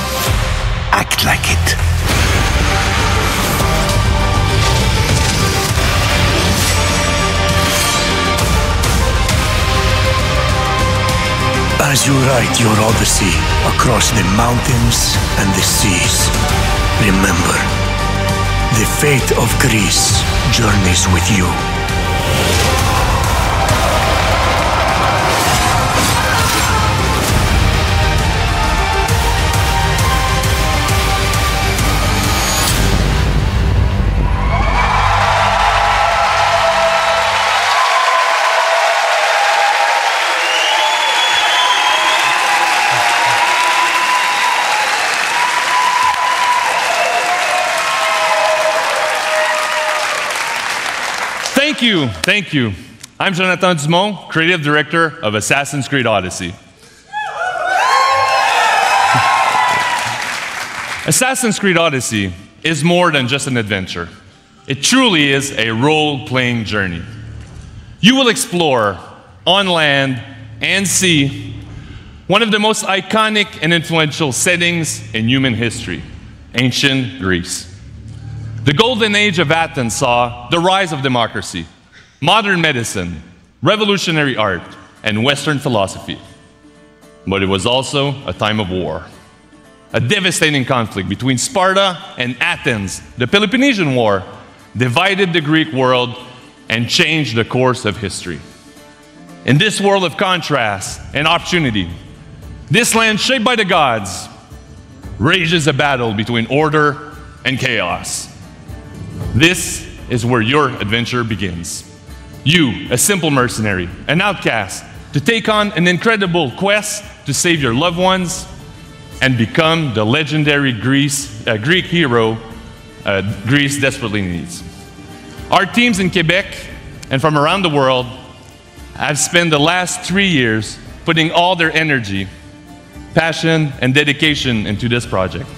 Act like it. As you write your Odyssey across the mountains and the seas, remember, the fate of Greece journeys with you. Thank you. I'm Jonathan Dumont, Creative Director of Assassin's Creed Odyssey. Assassin's Creed Odyssey is more than just an adventure. It truly is a role-playing journey. You will explore, on land and sea, one of the most iconic and influential settings in human history, ancient Greece. The golden age of Athens saw the rise of democracy, modern medicine, revolutionary art, and Western philosophy. But it was also a time of war. A devastating conflict between Sparta and Athens, the Peloponnesian War, divided the Greek world and changed the course of history. In this world of contrast and opportunity, this land shaped by the gods rages a battle between order and chaos. This is where your adventure begins. You, a simple mercenary, an outcast, to take on an incredible quest to save your loved ones and become the legendary Greek hero Greece desperately needs. Our teams in Quebec and from around the world have spent the last 3 years putting all their energy, passion, and dedication into this project.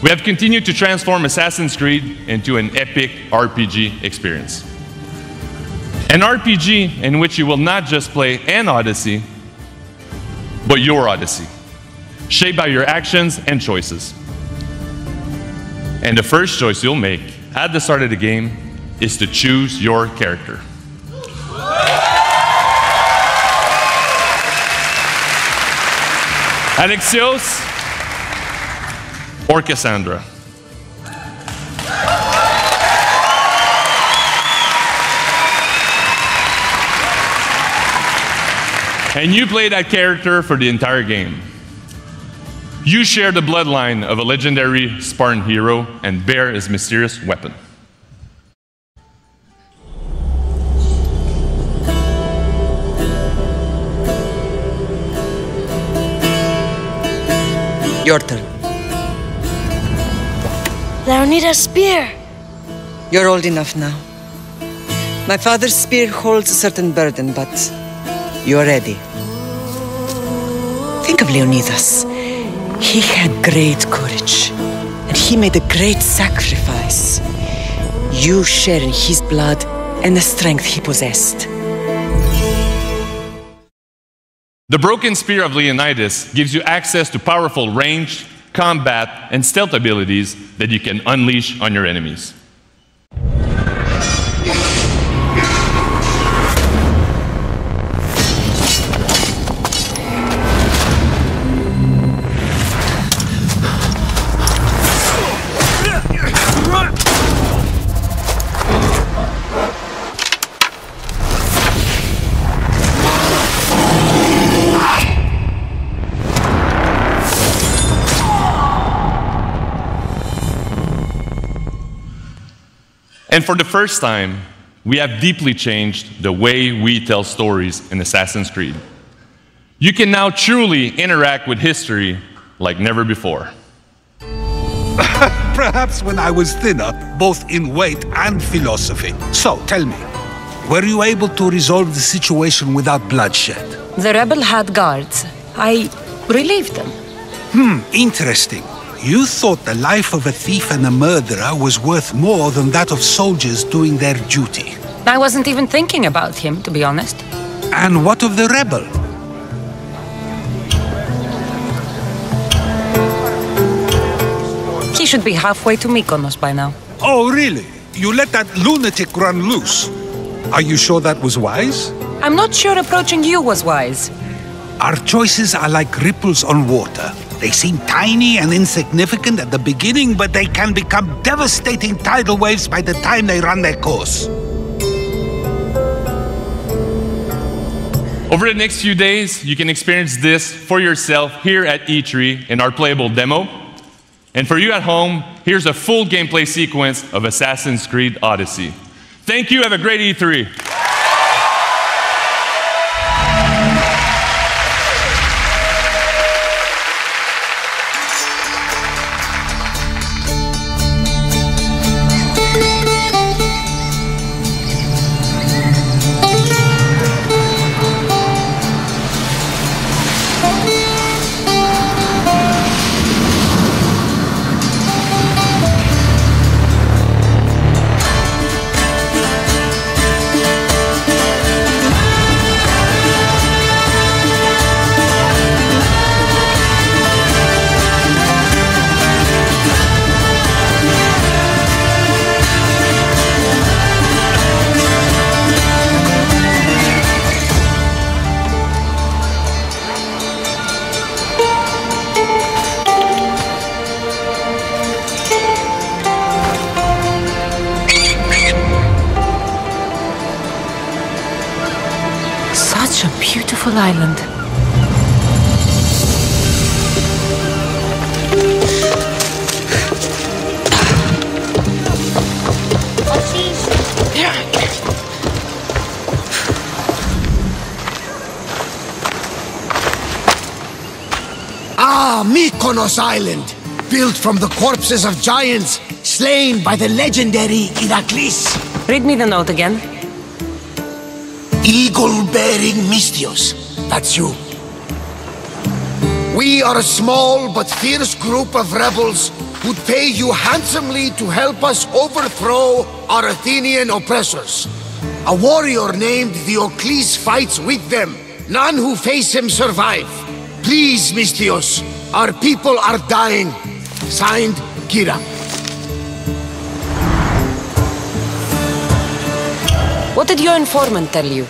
We have continued to transform Assassin's Creed into an epic RPG experience. An RPG in which you will not just play an Odyssey, but your Odyssey, shaped by your actions and choices. And the first choice you'll make at the start of the game is to choose your character. Alexios or Cassandra? And you play that character for the entire game. You share the bloodline of a legendary Spartan hero and bear his mysterious weapon. Your turn. Leonidas' spear. You're old enough now. My father's spear holds a certain burden, but you're ready. Think of Leonidas. He had great courage, and he made a great sacrifice. You share in his blood and the strength he possessed. The broken spear of Leonidas gives you access to powerful ranged combat, and stealth abilities that you can unleash on your enemies. And for the first time, we have deeply changed the way we tell stories in Assassin's Creed. You can now truly interact with history like never before. Perhaps when I was thinner, both in weight and philosophy. So, tell me, were you able to resolve the situation without bloodshed? The rebel had guards. I relieved them. Interesting. You thought the life of a thief and a murderer was worth more than that of soldiers doing their duty. I wasn't even thinking about him, to be honest. And what of the rebel? He should be halfway to Mykonos by now. Oh, really? You let that lunatic run loose? Are you sure that was wise? I'm not sure approaching you was wise. Our choices are like ripples on water. They seem tiny and insignificant at the beginning, but they can become devastating tidal waves by the time they run their course. Over the next few days, you can experience this for yourself here at E3 in our playable demo. And for you at home, here's a full gameplay sequence of Assassin's Creed Odyssey. Thank you, have a great E3. Such a beautiful island. Ah, Mykonos Island, built from the corpses of giants slain by the legendary Heracles. Read me the note again. Eagle-bearing Mystios, that's you. We are a small but fierce group of rebels who'd pay you handsomely to help us overthrow our Athenian oppressors. A warrior named Heracles fights with them. None who face him survive. Please, Mystios, our people are dying. Signed, Kira. What did your informant tell you?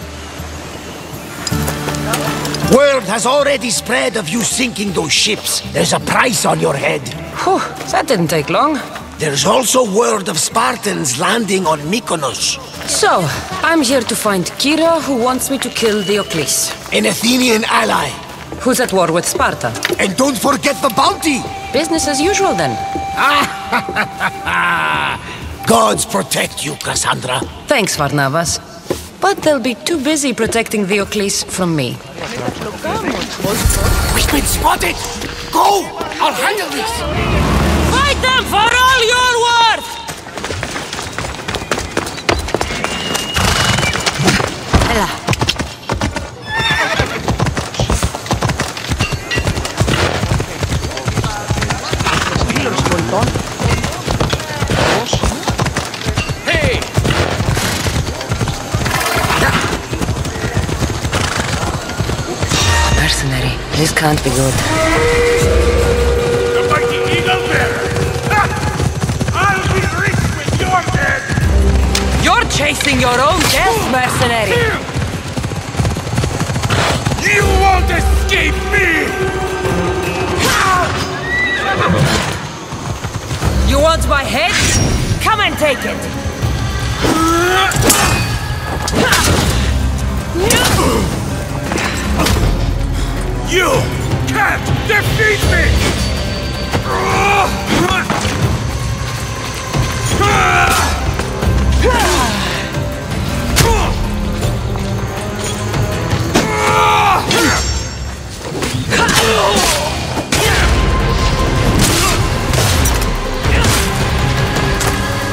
Word has already spread of you sinking those ships. There's a price on your head. Whew, that didn't take long. There's also word of Spartans landing on Mykonos. So, I'm here to find Kira, who wants me to kill Heracles. An Athenian ally. Who's at war with Sparta. And don't forget the bounty! Business as usual, then. Gods protect you, Cassandra. Thanks, Varnavas. But they'll be too busy protecting Heracles from me. We've been spotted! Go! I'll handle this! Fight them for all you're worth! Ella. Hey! Mercenary. This can't be good. The mighty chasing your own death, mercenary! You won't escape me! You want my head? Come and take it! You can't defeat me!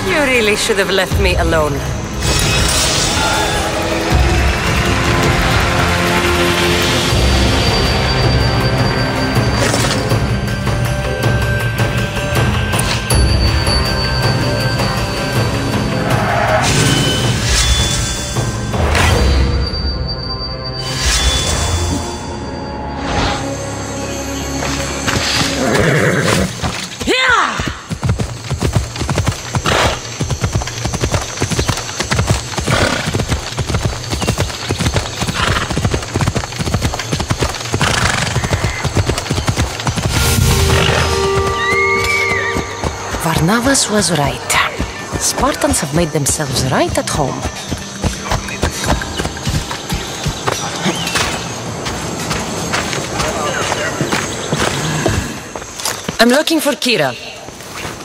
You really should have left me alone. Varnavas was right. Spartans have made themselves right at home. I'm looking for Kira.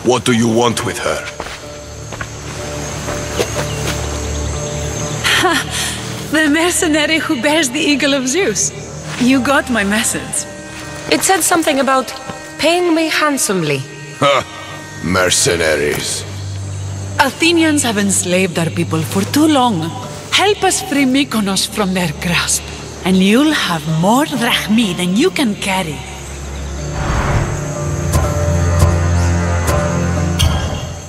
What do you want with her? The mercenary who bears the eagle of Zeus. You got my message. It said something about paying me handsomely. Ha! Mercenaries. Athenians have enslaved our people for too long. Help us free Mykonos from their grasp, and you'll have more drachmi than you can carry.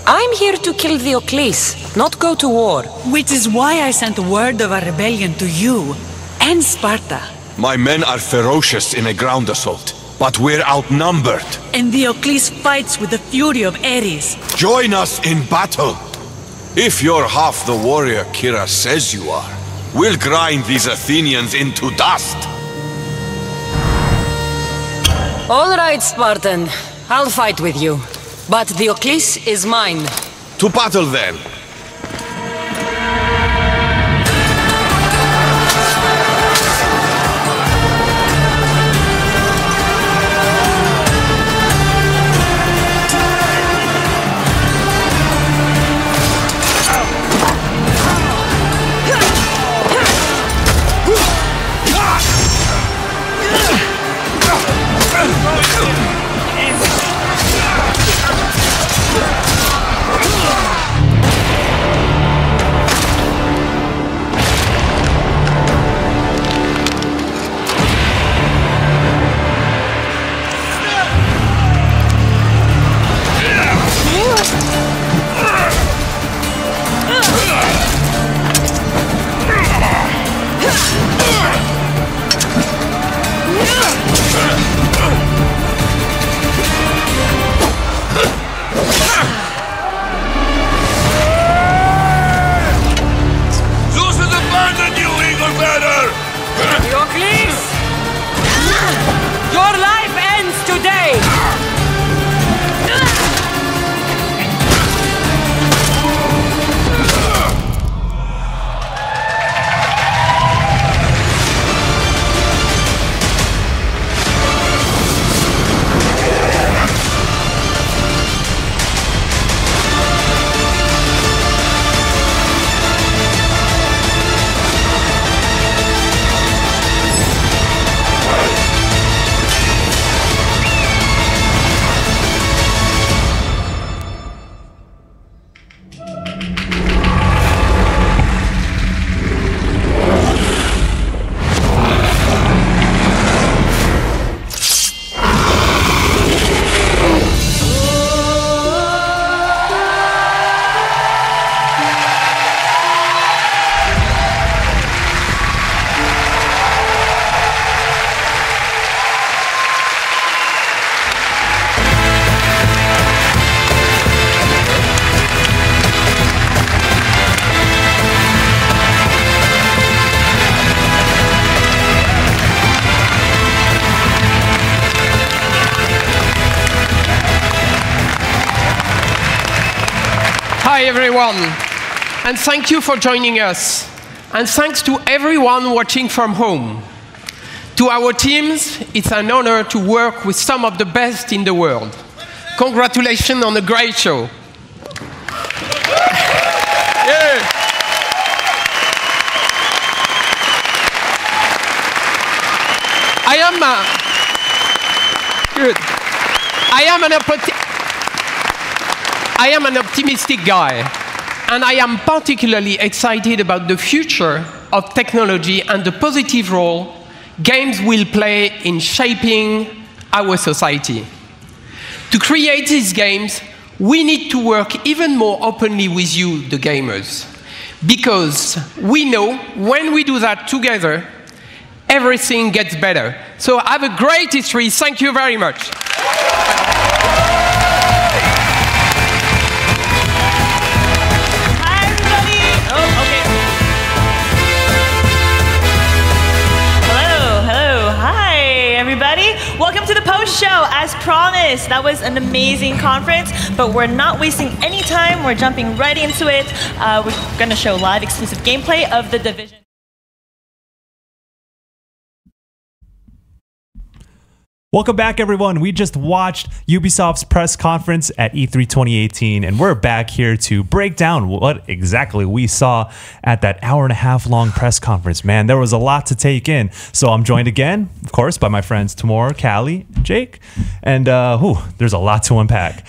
I'm here to kill Theocles, not go to war. Which is why I sent word of our rebellion to you and Sparta. My men are ferocious in a ground assault, but we're outnumbered. And Theocles fights with the fury of Ares. Join us in battle. If you're half the warrior Kira says you are, we'll grind these Athenians into dust. All right, Spartan. I'll fight with you. But Theocles is mine. To battle then. Bye, everyone. And thank you for joining us. And thanks to everyone watching from home. To our teams, it's an honor to work with some of the best in the world. Congratulations on a great show. Yeah. Good. I am an optimistic guy, and I am particularly excited about the future of technology and the positive role games will play in shaping our society. To create these games, we need to work even more openly with you, the gamers, because we know when we do that together, everything gets better. So have a great history. Thank you very much. Hi, everybody. Oh, okay. Hello. Hi, everybody. Welcome to the post show. As promised, that was an amazing conference, but we're not wasting any time. We're jumping right into it. We're going to show live exclusive gameplay of The Division. Welcome back, everyone. We just watched Ubisoft's press conference at E3 2018, and we're back here to break down what exactly we saw at that hour-and-a-half long press conference. Man, there was a lot to take in. So I'm joined again, of course, by my friends Tamora, Callie, Jake, and there's a lot to unpack.